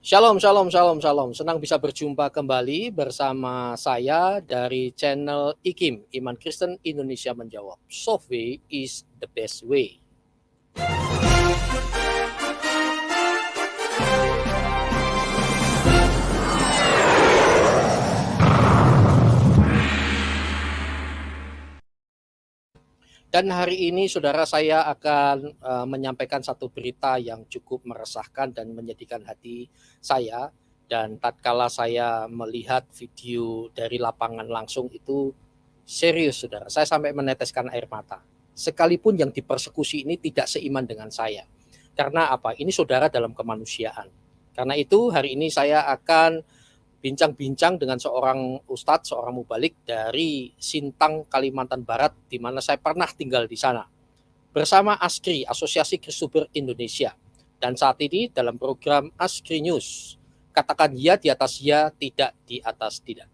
Shalom, shalom, shalom, shalom. Senang bisa berjumpa kembali bersama saya dari channel IKIM, Iman Kristen Indonesia Menjawab. Soft way is the best way. Dan hari ini saudara saya akan menyampaikan satu berita yang cukup meresahkan dan menyedihkan hati saya. Dan tatkala saya melihat video dari lapangan langsung itu serius saudara, saya sampai meneteskan air mata. Sekalipun yang dipersekusi ini tidak seiman dengan saya. Karena apa? Ini saudara dalam kemanusiaan. Karena itu hari ini saya akan bincang-bincang dengan seorang ustadz, seorang mubalik dari Sintang, Kalimantan Barat, di mana saya pernah tinggal di sana. Bersama ASKRI, Asosiasi Kristuber Indonesia. Dan saat ini dalam program ASKRI News, katakan ya di atas ya, tidak di atas tidak.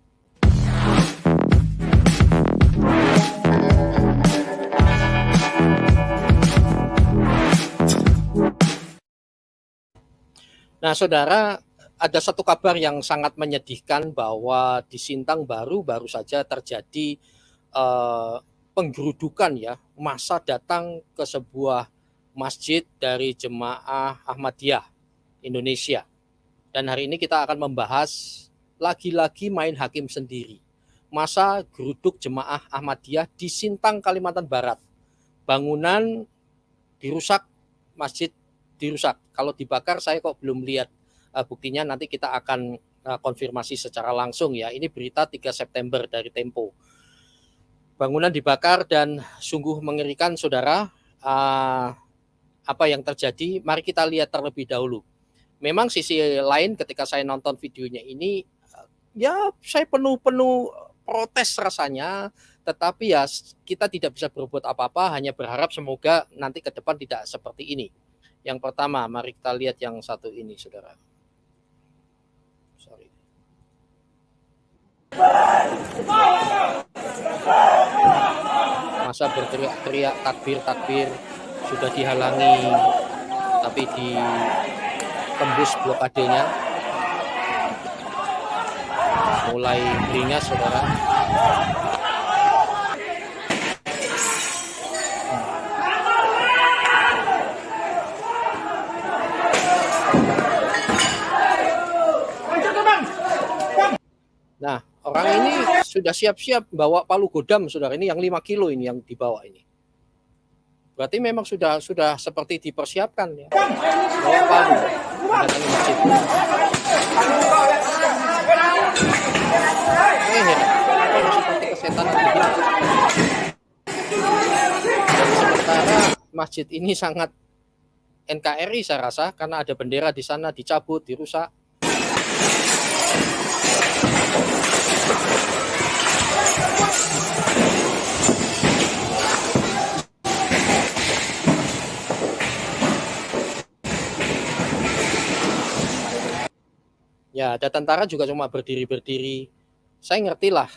Nah, saudara, ada satu kabar yang sangat menyedihkan bahwa di Sintang baru saja terjadi penggerudukan ya, massa datang ke sebuah masjid dari jemaah Ahmadiyah Indonesia. Dan hari ini kita akan membahas lagi-lagi main hakim sendiri. Massa geruduk jemaah Ahmadiyah di Sintang, Kalimantan Barat. Bangunan dirusak, masjid dirusak. Kalau dibakar saya kok belum lihat buktinya, nanti kita akan konfirmasi secara langsung ya. Ini berita 3 September dari Tempo. Bangunan dibakar dan sungguh mengerikan saudara. Apa yang terjadi? Mari kita lihat terlebih dahulu. Memang sisi lain ketika saya nonton videonya ini, ya saya penuh protes rasanya, tetapi ya kita tidak bisa berbuat apa-apa, hanya berharap semoga nanti ke depan tidak seperti ini. Yang pertama, mari kita lihat yang satu ini, saudara. Sorry. Masa berteriak-teriak takbir sudah dihalangi, tapi ditembus blokadenya. Mulai beringas, saudara. Nah, orang ini sudah siap-siap bawa palu godam, saudara. Ini yang 5 kilo ini yang dibawa ini. Berarti memang sudah seperti dipersiapkan ya. Bawa palu mendatangi masjid. Seperti kesetanan begitu. Dan sementara masjid ini sangat NKRI saya rasa, karena ada bendera di sana dicabut, dirusak. Ya, ada tentara juga cuma berdiri-berdiri. Saya ngerti lah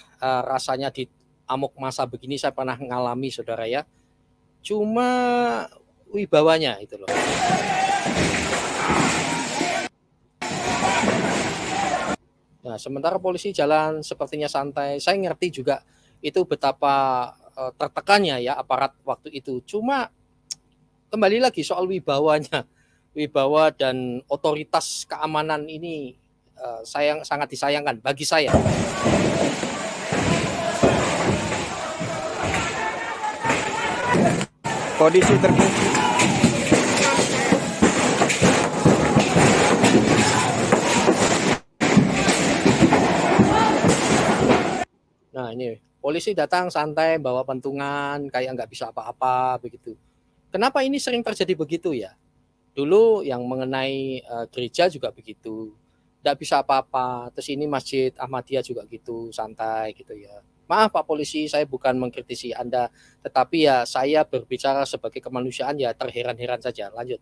rasanya di amok masa begini, saya pernah ngalami saudara ya. Cuma wibawanya itu loh. Nah, sementara polisi jalan sepertinya santai. Saya ngerti juga itu betapa tertekannya ya aparat waktu itu. Cuma kembali lagi soal wibawanya. Wibawa dan otoritas keamanan ini sangat disayangkan bagi saya. Kondisi terkini. Nah ini polisi datang santai bawa pentungan kayak nggak bisa apa-apa begitu. Kenapa ini sering terjadi begitu ya? Dulu yang mengenai gereja juga begitu, nggak bisa apa-apa. Terus ini masjid Ahmadiyah juga gitu, santai gitu ya. Maaf Pak Polisi, saya bukan mengkritisi Anda, tetapi ya saya berbicara sebagai kemanusiaan ya terheran-heran saja. Lanjut.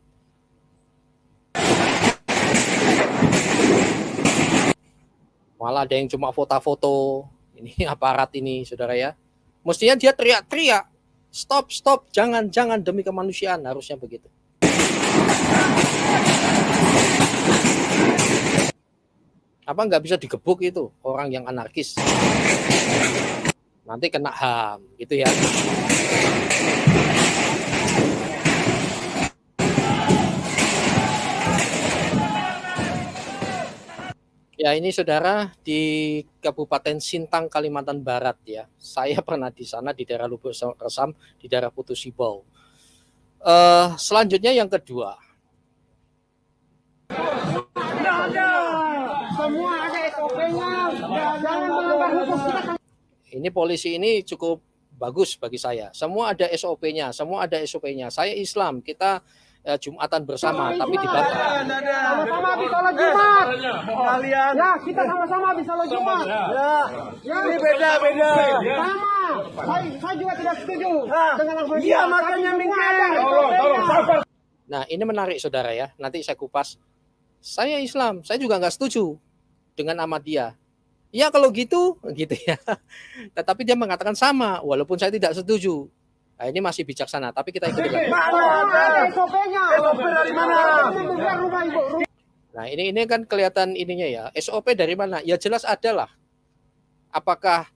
Malah ada yang cuma foto-foto. Ini aparat ini, saudara ya. Mestinya dia teriak-teriak, stop, jangan demi kemanusiaan, harusnya begitu. Apa nggak bisa digebuk itu orang yang anarkis? Nanti kena HAM gitu ya. Ya ini saudara di Kabupaten Sintang, Kalimantan Barat ya. Saya pernah di sana di daerah Lubuk Resam, di daerah Putu Sibau. Selanjutnya yang kedua. Semua ada SOP-nya. Jangan melanggar hukum. Ini polisi ini cukup bagus bagi saya. Semua ada SOP-nya, semua ada SOP-nya. Saya Islam, kita Jumatan bersama, tapi dibakar. Sama-sama habis sholat Jumat. Kalian. Ya, kita sama-sama habis sholat Jumat. Ya. Ini beda. Sama. Saya juga tidak setuju dengan yang Iya, makanya minggir. Nah, ini menarik saudara ya. Nanti saya kupas. Saya Islam, saya juga nggak setuju dengan Ahmadiyah. Ya kalau gitu ya. Tetapi dia mengatakan sama, walaupun saya tidak setuju. Nah, ini masih bijaksana, tapi kita ikuti lagi. Nah, ini kan kelihatan ininya ya. SOP dari mana? Ya jelas ada lah. Apakah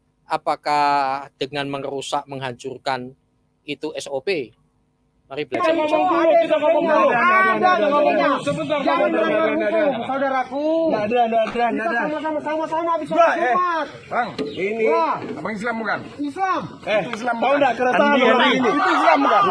dengan merusak, menghancurkan itu SOP? Mari belajar. Kita ngomong dulu. Ada ngomongnya. Jangan melanggar hukum, saudaraku. Kita sama-sama habis sholat Jumat. Bang, ini abang Islam bukan? Islam. Itu Islam tahu enggak keresahan orang ini? Itu Islam bukan?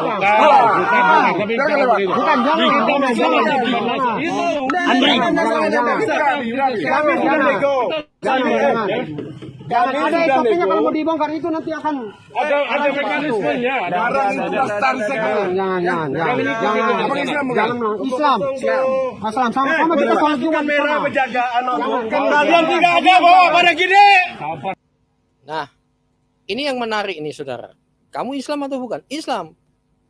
Jangan ada SOP-nya kalau mau dibongkar itu nanti akan ada mekanismenya. Barang daftar sekali. Jangan. Islam. Sama-sama kita sholat Jumat. Kamera penjagaan kalian tidak ada bawa pada gini. Nah, ini yang menarik ini saudara. Kamu Islam atau bukan? Islam.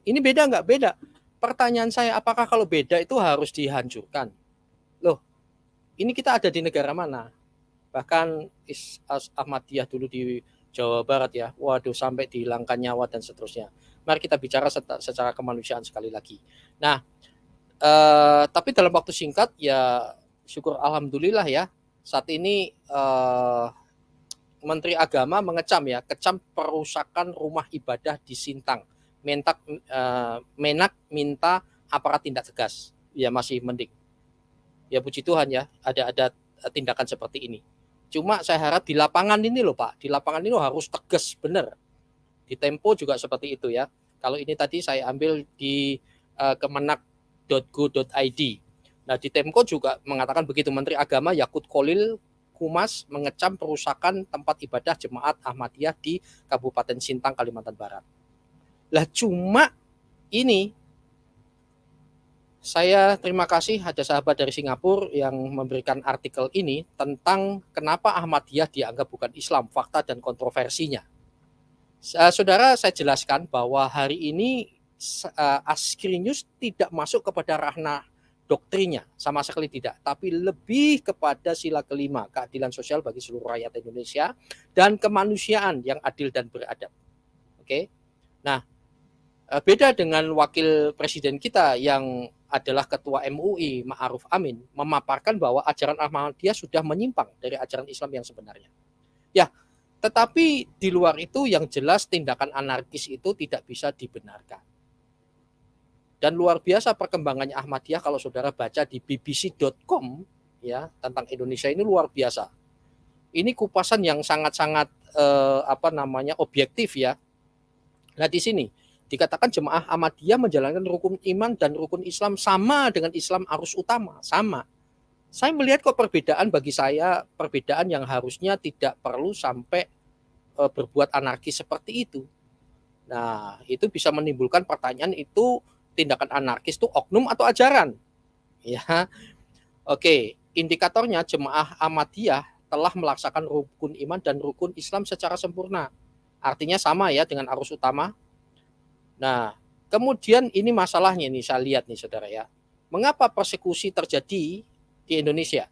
Ini beda nggak? Beda. Pertanyaan saya, apakah kalau beda itu harus dihancurkan? Loh, ini kita ada di negara mana? Bahkan Ahmadiyah dulu di Jawa Barat ya, waduh sampai dihilangkan nyawa dan seterusnya. Mari kita bicara secara kemanusiaan sekali lagi. Nah, tapi dalam waktu singkat ya syukur alhamdulillah ya, saat ini Menteri Agama kecam perusakan rumah ibadah di Sintang. Menak minta aparat tindak tegas. Ya masih mending. Ya puji Tuhan ya, ada tindakan seperti ini. Cuma saya harap di lapangan ini loh Pak, di lapangan ini harus tegas benar. Di Tempo juga seperti itu ya. Kalau ini tadi saya ambil di kemenak.go.id. Nah di Tempo juga mengatakan begitu, Menteri Agama Yakut Kolil Kumas mengecam perusakan tempat ibadah jemaat Ahmadiyah di Kabupaten Sintang, Kalimantan Barat. Lah cuma ini saya terima kasih ada sahabat dari Singapura yang memberikan artikel ini tentang kenapa Ahmadiyah dianggap bukan Islam, fakta dan kontroversinya. Saudara, saya jelaskan bahwa hari ini Askri News tidak masuk kepada ranah doktrinnya, sama sekali tidak. Tapi lebih kepada sila kelima, keadilan sosial bagi seluruh rakyat Indonesia dan kemanusiaan yang adil dan beradab. Oke. Nah, beda dengan wakil presiden kita yang adalah ketua MUI Ma'ruf Amin memaparkan bahwa ajaran Ahmadiyah sudah menyimpang dari ajaran Islam yang sebenarnya. Ya, tetapi di luar itu yang jelas tindakan anarkis itu tidak bisa dibenarkan. Dan luar biasa perkembangannya Ahmadiyah kalau saudara baca di bbc.com ya tentang Indonesia ini luar biasa. Ini kupasan yang sangat-sangat objektif ya. Nah di sini dikatakan jemaah Ahmadiyah menjalankan rukun iman dan rukun Islam sama dengan Islam arus utama, sama. Saya melihat kok perbedaan bagi saya, perbedaan yang harusnya tidak perlu sampai berbuat anarkis seperti itu. Nah, itu bisa menimbulkan pertanyaan itu tindakan anarkis itu oknum atau ajaran. Ya. Oke, indikatornya jemaah Ahmadiyah telah melaksanakan rukun iman dan rukun Islam secara sempurna. Artinya sama ya dengan arus utama. Nah, kemudian ini masalahnya nih saya lihat nih saudara ya. Mengapa persekusi terjadi di Indonesia?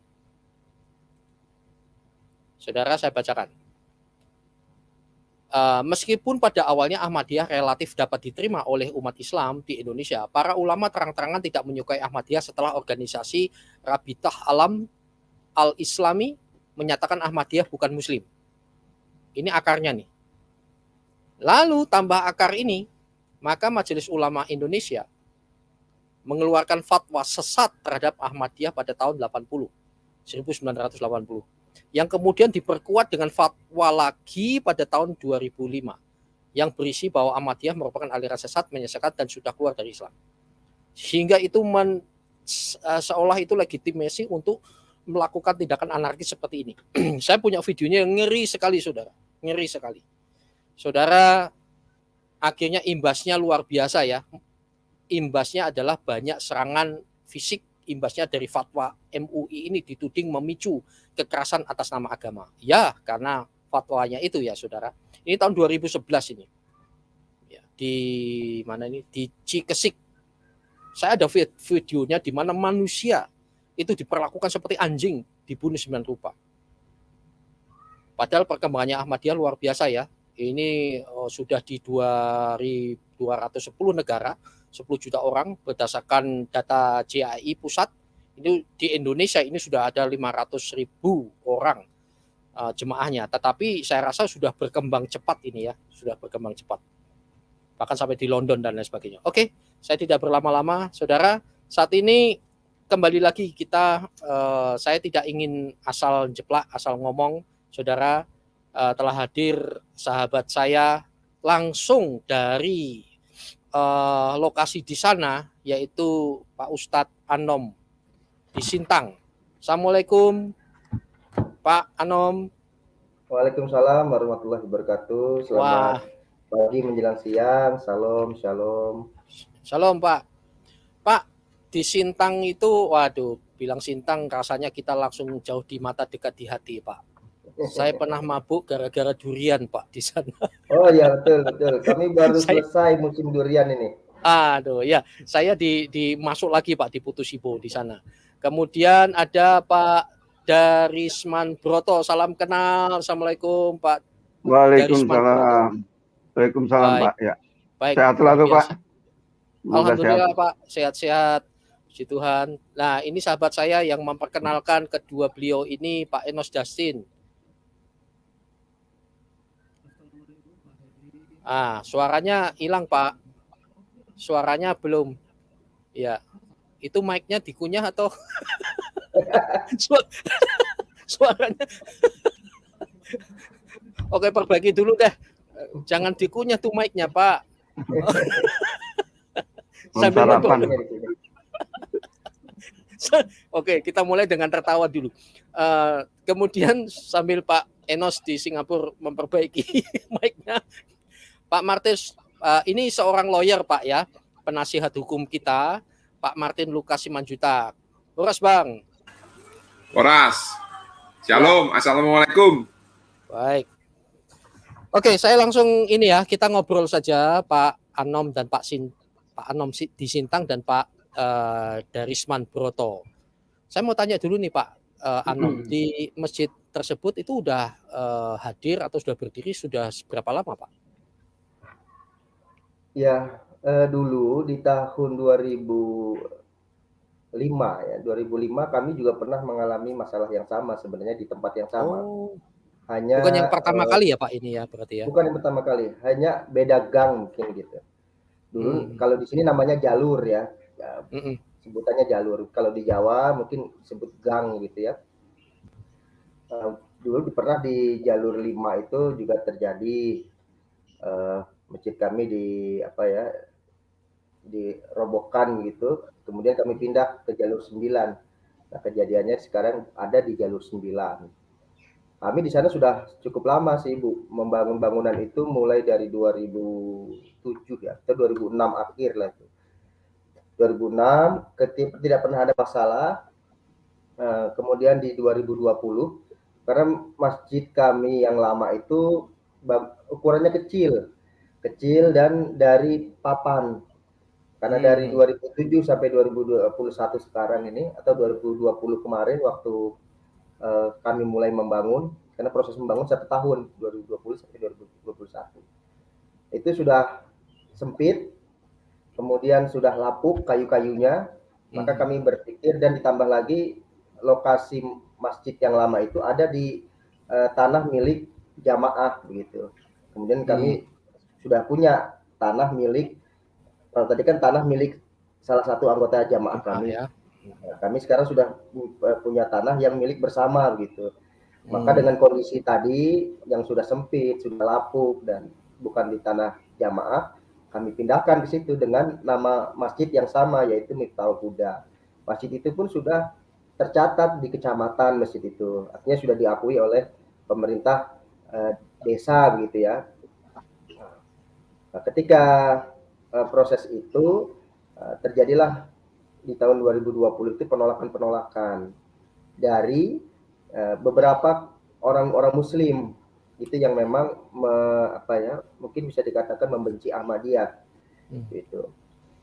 Saudara saya bacakan. Meskipun pada awalnya Ahmadiyah relatif dapat diterima oleh umat Islam di Indonesia, para ulama terang-terangan tidak menyukai Ahmadiyah setelah organisasi Rabitah Alam Al-Islami menyatakan Ahmadiyah bukan Muslim. Ini akarnya nih. Lalu tambah akar ini, maka Majelis Ulama Indonesia mengeluarkan fatwa sesat terhadap Ahmadiyah pada tahun 1980. Yang kemudian diperkuat dengan fatwa lagi pada tahun 2005 yang berisi bahwa Ahmadiyah merupakan aliran sesat, menyesatkan dan sudah keluar dari Islam. Sehingga itu seolah itu legitimasi untuk melakukan tindakan anarkis seperti ini. Saya punya videonya yang ngeri sekali, saudara. Ngeri sekali. Saudara, akhirnya imbasnya luar biasa ya. Imbasnya adalah banyak serangan fisik. Imbasnya dari fatwa MUI ini dituding memicu kekerasan atas nama agama. Ya, karena fatwanya itu ya, saudara. Ini tahun 2011 ini. Ya, di mana ini? Di Cikesik. Saya ada videonya di mana manusia itu diperlakukan seperti anjing, dibunuh 9 rupa. Padahal perkembangannya Ahmadiyah luar biasa ya. Ini sudah di 210 negara, 10 juta orang berdasarkan data JAI pusat. Ini di Indonesia ini sudah ada 500.000 orang jemaahnya. Tetapi saya rasa sudah berkembang cepat ini ya, sudah berkembang cepat. Bahkan sampai di London dan lain sebagainya. Oke, saya tidak berlama-lama, saudara. Saat ini kembali lagi kita, saya tidak ingin asal jeplak, asal ngomong, saudara. Telah hadir sahabat saya langsung dari lokasi di sana, yaitu Pak Ustadz Anom di Sintang. Assalamualaikum Pak Anom. Waalaikumsalam warahmatullahi wabarakatuh. Selamat pagi menjelang siang. Salam, shalom. Shalom Pak. Pak, di Sintang itu, waduh, bilang Sintang rasanya kita langsung jauh di mata dekat di hati Pak. Saya pernah mabuk gara-gara durian Pak di sana. Oh ya, betul. Kami baru selesai musim durian ini. Aduh ya, saya di masuk lagi Pak di Putusibo di sana. Kemudian ada Pak Darisman Broto. Salam kenal. Assalamualaikum Pak. Waalaikumsalam. Waalaikumsalam Pak. Ya. Baik. Sehat selalu Pak. Alhamdulillah sehat. Pak, sehat-sehat. Puji Tuhan. Nah, ini sahabat saya yang memperkenalkan kedua beliau ini, Pak Enos Justin. Suaranya hilang Pak. Suaranya belum. Ya. Itu mic-nya dikunyah atau suaranya? Oke, perbaiki dulu deh. Jangan dikunyah tuh mic-nya, Pak. Oke, kita mulai dengan tertawa dulu. Kemudian sambil Pak Enos di Singapura memperbaiki mic-nya, Pak Martis, ini seorang lawyer Pak ya, penasihat hukum kita, Pak Martin Lukas Simanjuta. Horas Bang. Horas. Shalom. Ya. Assalamualaikum. Baik. Oke, saya langsung ini ya, kita ngobrol saja Pak Anom dan Pak Anom di Sintang dan Pak Darisman Broto. Saya mau tanya dulu nih Pak Anom, di masjid tersebut itu udah hadir atau sudah berdiri sudah berapa lama Pak? Ya, dulu di tahun 2005 ya, 2005 kami juga pernah mengalami masalah yang sama sebenarnya di tempat yang sama. Hanya bukan yang pertama kali ya Pak ini ya berarti ya? Bukan yang pertama kali, hanya beda gang mungkin gitu. Dulu kalau di sini namanya jalur ya, sebutannya jalur. Kalau di Jawa mungkin sebut gang gitu ya. Dulu pernah di jalur 5 itu juga terjadi masjid kami dirobohkan gitu. Kemudian kami pindah ke jalur 9. Nah, kejadiannya sekarang ada di jalur 9. Kami di sana sudah cukup lama sih Bu, membangun bangunan itu mulai dari 2007 ya, atau 2006 akhir lah itu. 2006 tidak pernah ada masalah. Kemudian di 2020 karena masjid kami yang lama itu ukurannya kecil dan dari papan. Karena dari 2007 sampai 2021 sekarang ini atau 2020 kemarin waktu kami mulai membangun, karena proses membangun 1 tahun 2020 sampai 2021 itu sudah sempit, kemudian sudah lapuk kayu-kayunya, maka kami berpikir dan ditambah lagi lokasi masjid yang lama itu ada di tanah milik jamaah begitu. Kemudian kami sudah punya tanah milik, kalau tadi kan tanah milik salah satu anggota jamaah kami. Ya. Nah, kami sekarang sudah punya tanah yang milik bersama begitu. Maka dengan kondisi tadi yang sudah sempit, sudah lapuk dan bukan di tanah jamaah, kami pindahkan ke situ dengan nama masjid yang sama yaitu Miftahul Huda. Masjid itu pun sudah tercatat di kecamatan masjid itu. Artinya sudah diakui oleh pemerintah desa begitu ya. Nah, ketika proses itu terjadilah di tahun 2020 itu penolakan-penolakan dari beberapa orang-orang Muslim itu yang memang mungkin bisa dikatakan membenci Ahmadiyah gitu.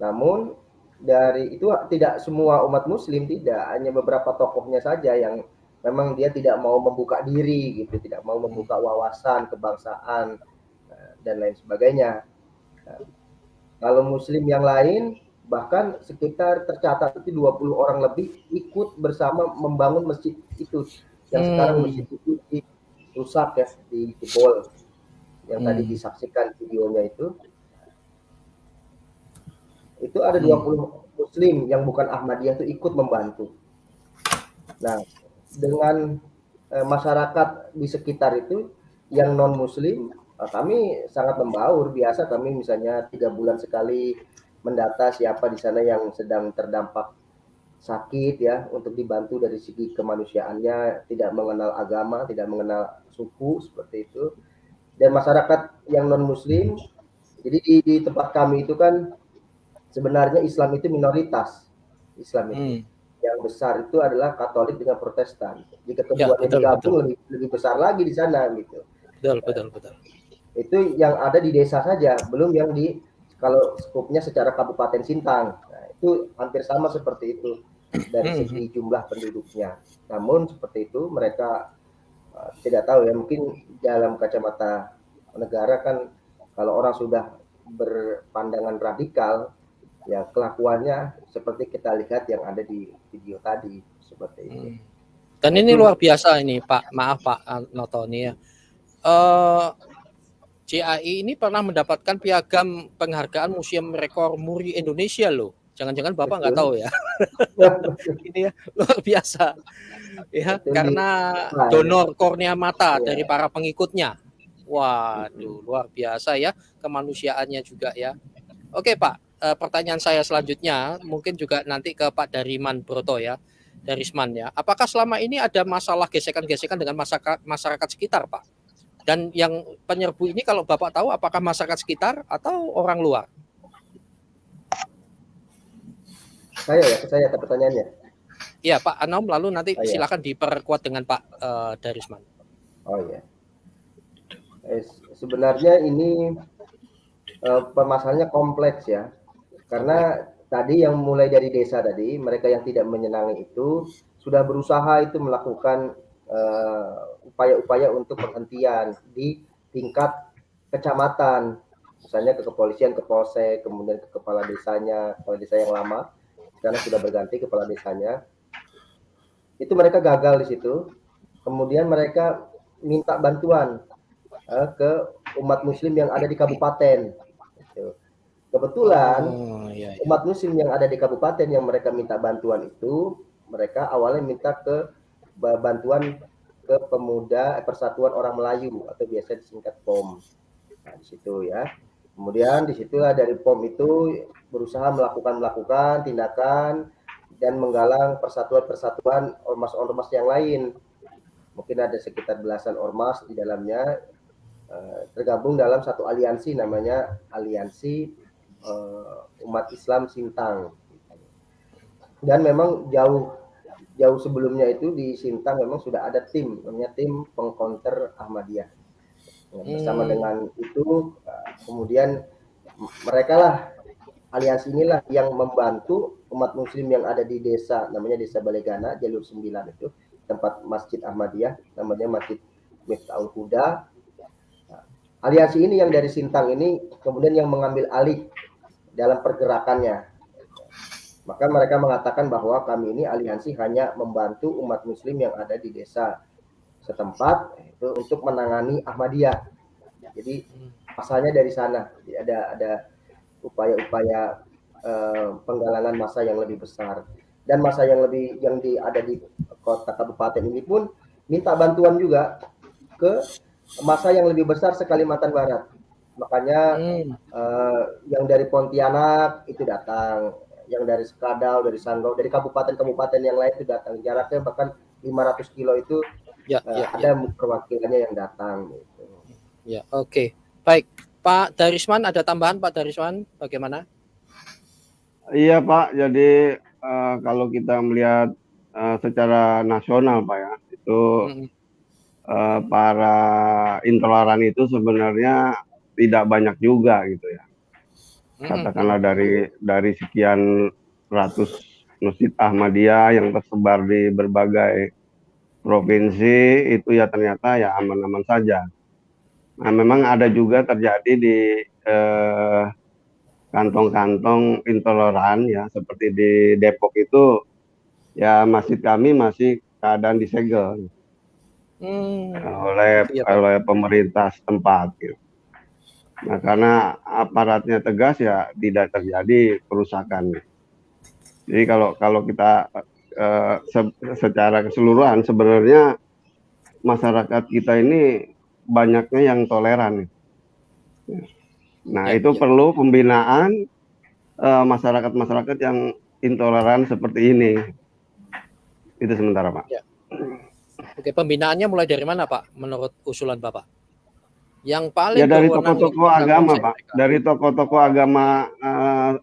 Namun dari itu tidak semua umat Muslim, tidak, hanya beberapa tokohnya saja yang memang dia tidak mau membuka diri gitu, tidak mau membuka wawasan kebangsaan dan lain sebagainya. Kalau Muslim yang lain bahkan sekitar tercatat itu 20 orang lebih ikut bersama membangun masjid itu. Yang sekarang masjid itu rusak ya, dijebol, yang tadi disaksikan videonya itu ada 20 Muslim yang bukan Ahmadiyah itu ikut membantu. Nah, dengan masyarakat di sekitar itu yang non Muslim, kami sangat membaur. Biasa kami misalnya 3 bulan sekali mendata siapa di sana yang sedang terdampak sakit ya, untuk dibantu dari segi kemanusiaannya, tidak mengenal agama, tidak mengenal suku seperti itu. Dan masyarakat yang non Muslim, jadi di tempat kami itu kan sebenarnya Islam itu minoritas. Islam itu yang besar itu adalah Katolik dengan Protestan. Jika keduanya digabung lebih besar lagi di sana gitu. Betul. Itu yang ada di desa saja, belum yang di kalau skupnya secara Kabupaten Sintang. Nah, itu hampir sama seperti itu dari segi jumlah penduduknya. Namun seperti itu mereka tidak tahu ya, mungkin dalam kacamata negara kan kalau orang sudah berpandangan radikal ya kelakuannya seperti kita lihat yang ada di video tadi seperti itu. Dan ini luar biasa ini Pak, maaf Pak Notoni ya. CAI ini pernah mendapatkan piagam penghargaan Museum Rekor Muri Indonesia loh. Jangan-jangan Bapak nggak tahu ya. Ini ya luar biasa. Ya, karena donor kornea mata dari para pengikutnya. Waduh, luar biasa ya kemanusiaannya juga ya. Oke Pak, pertanyaan saya selanjutnya mungkin juga nanti ke Pak Dariman Broto ya. Darisman ya. Apakah selama ini ada masalah gesekan-gesekan dengan masyarakat sekitar Pak? Dan yang penyerbu ini kalau Bapak tahu apakah masyarakat sekitar atau orang luar? Saya pertanyaannya. Iya Pak Anom, lalu nanti silakan diperkuat dengan Pak Darisman. Oh iya. Sebenarnya ini permasalahannya kompleks ya. Karena tadi yang mulai dari desa tadi, mereka yang tidak menyenangi itu sudah berusaha itu melakukan upaya-upaya untuk penghentian di tingkat kecamatan, misalnya ke kepolisian, ke polsek, kemudian ke kepala desanya, kepala desa yang lama, karena sudah berganti kepala desanya. Itu mereka gagal di situ. Kemudian mereka minta bantuan ke umat Muslim yang ada di kabupaten. Kebetulan umat Muslim yang ada di kabupaten yang mereka minta bantuan itu, mereka awalnya minta ke bantuan ke Pemuda Persatuan Orang Melayu atau biasa disingkat POM. Nah, di situ ya. Kemudian di situlah dari POM itu berusaha melakukan tindakan dan menggalang persatuan-persatuan ormas-ormas yang lain. Mungkin ada sekitar belasan ormas di dalamnya tergabung dalam satu aliansi namanya Aliansi Umat Islam Sintang. Dan memang jauh sebelumnya itu di Sintang memang sudah ada tim, namanya tim pengkonter Ahmadiyah. Bersama dengan itu kemudian mereka lah, aliansi inilah yang membantu umat Muslim yang ada di desa, namanya Desa Balegana, Jalur 9 itu, tempat Masjid Ahmadiyah, namanya Masjid Miftahul Huda. Aliansi ini yang dari Sintang ini kemudian yang mengambil alih dalam pergerakannya. Maka mereka mengatakan bahwa kami ini aliansi hanya membantu umat muslim yang ada di desa setempat itu untuk menangani Ahmadiyah. Jadi masanya dari sana. Jadi ada upaya-upaya penggalangan massa yang lebih besar. Dan massa yang ada di kota kabupaten ini pun minta bantuan juga ke massa yang lebih besar se-Kalimantan Barat. Makanya yang dari Pontianak itu datang, yang dari Sekadau, dari Sanggau, dari kabupaten-kabupaten yang lain itu datang. Jaraknya bahkan 500 kilo itu ada perwakilannya yang datang. Gitu. Ya, oke. Baik, Pak Darisman, ada tambahan Pak Darisman? Bagaimana? Iya Pak, jadi kalau kita melihat secara nasional Pak ya, itu para intoleran itu sebenarnya tidak banyak juga gitu ya. Katakanlah dari sekian ratus masjid Ahmadiyah yang tersebar di berbagai provinsi itu ya ternyata ya aman-aman saja. Nah, memang ada juga terjadi di kantong-kantong intoleran ya, seperti di Depok itu ya masjid kami masih keadaan disegel oleh pemerintah setempat gitu. Nah, karena aparatnya tegas ya tidak terjadi kerusakan. Jadi kalau kita secara keseluruhan sebenarnya masyarakat kita ini banyaknya yang toleran. Nah, itu perlu pembinaan masyarakat-masyarakat yang intoleran seperti ini. Itu sementara, Pak. Ya. Oke, pembinaannya mulai dari mana, Pak? Menurut usulan Bapak? Yang paling ya dari tokoh-tokoh agama, Pak. Dari tokoh-tokoh agama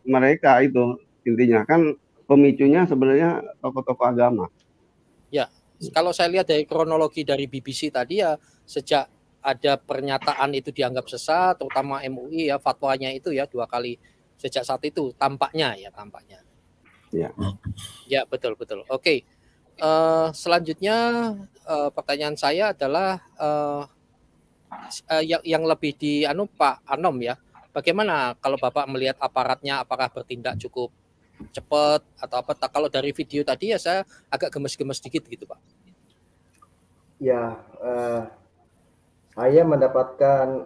mereka itu intinya kan pemicunya sebenarnya tokoh-tokoh agama. Ya, kalau saya lihat dari kronologi dari BBC tadi ya, sejak ada pernyataan itu dianggap sesat, terutama MUI ya, fatwanya itu ya 2 kali sejak saat itu tampaknya. Ya. Ya, betul. Oke. Selanjutnya pertanyaan saya adalah yang lebih di Pak Anom ya. Bagaimana kalau Bapak melihat aparatnya, apakah bertindak cukup cepat atau apa? Kalau dari video tadi ya saya agak gemes-gemes sedikit gitu, Pak. Ya, saya mendapatkan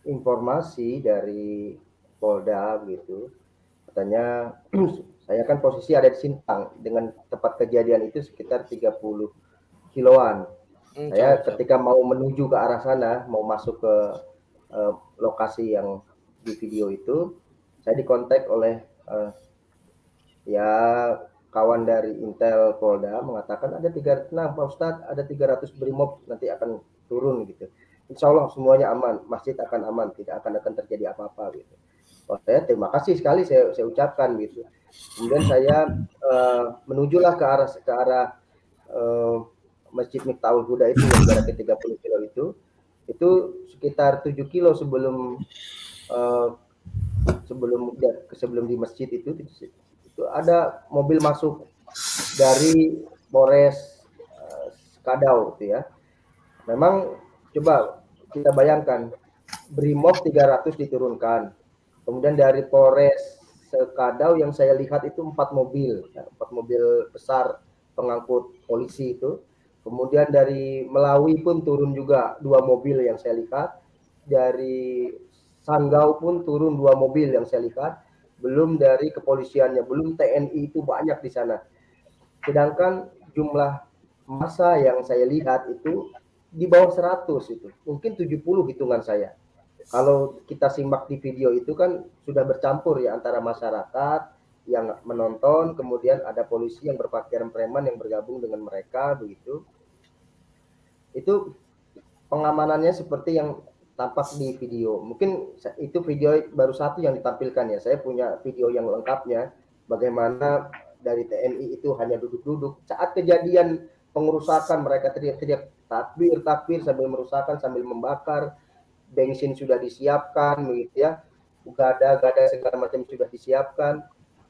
informasi dari Polda gitu. Katanya saya kan posisi ada di Sintang, dengan tempat kejadian itu sekitar 30 kiloan. Saya ketika mau menuju ke arah sana, mau masuk ke lokasi yang di video itu, saya dikontak oleh ya kawan dari Intel Polda mengatakan ada 300, nah Pak Ustadz ada 300 brimob nanti akan turun gitu. Insya Allah semuanya aman, masjid akan aman, tidak akan terjadi apa-apa gitu. Oh, saya terima kasih sekali saya ucapkan gitu. Kemudian saya menujulah ke arah Masjid Miftahul Huda itu yang jaraknya 30 kilo itu sekitar 7 kilo sebelum di masjid itu ada mobil masuk dari Polres Kadau gitu ya. Memang coba kita bayangkan Brimob 300 diturunkan. Kemudian dari Polres Kadau yang saya lihat itu 4 mobil besar pengangkut polisi itu. Kemudian dari Melawi pun turun juga 2 mobil yang saya lihat. Dari Sanggau pun turun 2 mobil yang saya lihat. Belum dari kepolisiannya, belum TNI itu banyak di sana. Sedangkan jumlah massa yang saya lihat itu di bawah 100 itu. Mungkin 70 hitungan saya. Kalau kita simak di video itu kan sudah bercampur ya antara masyarakat yang menonton, kemudian ada polisi yang berpakaian preman yang bergabung dengan mereka begitu. Itu pengamanannya seperti yang tampak di video. Mungkin itu video baru satu yang ditampilkan ya. Saya punya video yang lengkapnya bagaimana dari TNI itu hanya duduk-duduk. Saat kejadian pengerusakan mereka teriak-teriak takbir sambil merusakkan, sambil membakar. Bensin sudah disiapkan begitu ya. Gada segala macam sudah disiapkan.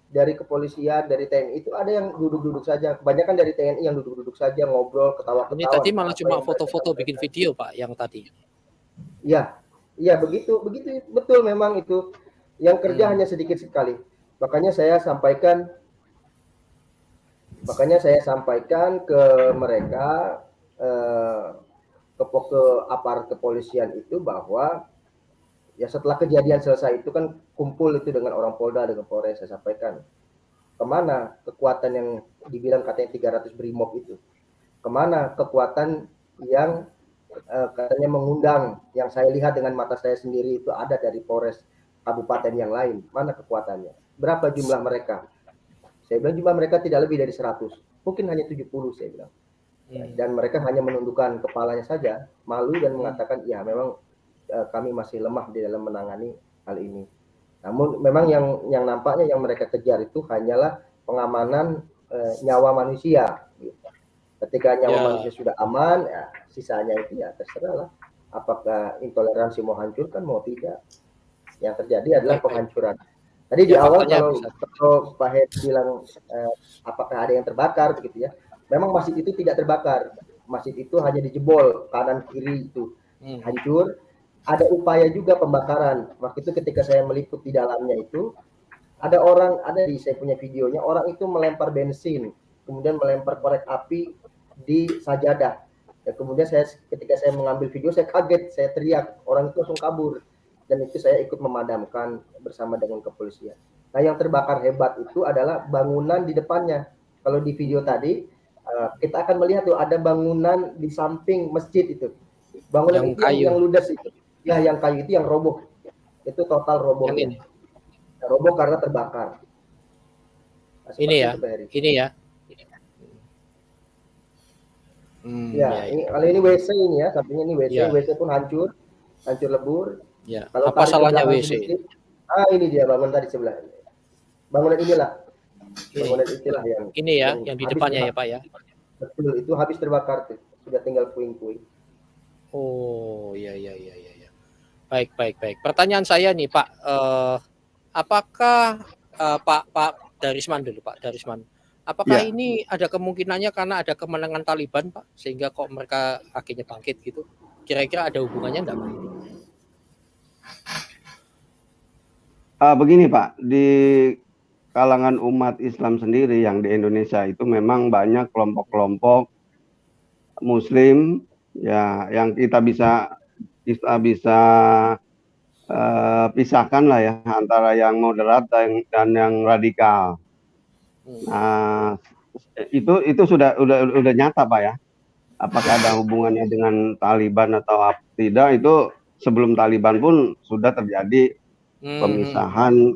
Dari kepolisian, dari TNI itu ada yang duduk-duduk saja. Kebanyakan dari TNI yang duduk-duduk saja, ngobrol, ketawa-ketawa. Ini tadi malah cuma foto-foto bikin video, Pak, yang tadi. Iya, begitu betul memang itu. Yang kerja hanya sedikit sekali. Makanya saya sampaikan Makanya saya sampaikan ke mereka, ke aparat kepolisian itu bahwa ya setelah kejadian selesai itu kan kumpul itu dengan orang Polda, dengan Polres, saya sampaikan kemana kekuatan yang dibilang katanya 300 brimob itu, kemana kekuatan yang katanya mengundang, yang saya lihat dengan mata saya sendiri itu ada dari Polres kabupaten yang lain, mana kekuatannya, berapa jumlah mereka? Saya bilang jumlah mereka tidak lebih dari 100, mungkin hanya 70 saya bilang. Dan mereka hanya menundukkan kepalanya saja, malu dan mengatakan ya memang kami masih lemah di dalam menangani hal ini. Namun memang yang nampaknya yang mereka kejar itu hanyalah pengamanan nyawa manusia. Ketika nyawa manusia sudah aman, ya sisanya itu ya terserah lah. Apakah intoleransi mau hancurkan mau tidak. Yang terjadi adalah penghancuran. Tadi di awal kalau Pak Hedi bilang apakah ada yang terbakar begitu ya. Memang masjid itu tidak terbakar. Masjid itu hanya dijebol kanan kiri itu hancur. Ada upaya juga pembakaran. Waktu itu ketika saya meliput di dalamnya itu ada di saya punya videonya, orang itu melempar bensin, kemudian melempar korek api di sajadah. Dan kemudian ketika saya mengambil video saya kaget, saya teriak, orang itu langsung kabur. Dan itu saya ikut memadamkan bersama dengan kepolisian. Nah yang terbakar hebat itu adalah bangunan di depannya. Kalau di video tadi kita akan melihat tuh ada bangunan di samping masjid itu. Bangunan yang itu yang ludes itu. Ya yang kayu itu yang roboh. Itu total roboh. Roboh karena terbakar. Nah, ini ya. Kalau ini WC ini ya, sampingnya ini WC, WC pun hancur lebur. Ya. Kalau apa salahnya WC? Sedikit, ini dia bangunan tadi sebelah. Bangunan inilah. Bangunan itulah yang ini ya, yang di depannya ya Pak ya. Betul, itu habis terbakar tuh. Sudah tinggal puing-puing. Oh, iya. Baik. Pertanyaan saya nih Pak, apakah Pak Darisman dulu Pak Darisman, apakah ini ada kemungkinannya karena ada kemenangan Taliban Pak, sehingga kok mereka akhirnya bangkit gitu? Kira-kira ada hubungannya enggak Pak? Begini Pak, di kalangan umat Islam sendiri yang di Indonesia itu memang banyak kelompok-kelompok Muslim ya yang kita bisa pisahkan lah ya antara yang moderat dan yang radikal. Nah, itu sudah nyata Pak ya. Apakah ada hubungannya dengan Taliban atau tidak, itu sebelum Taliban pun sudah terjadi pemisahan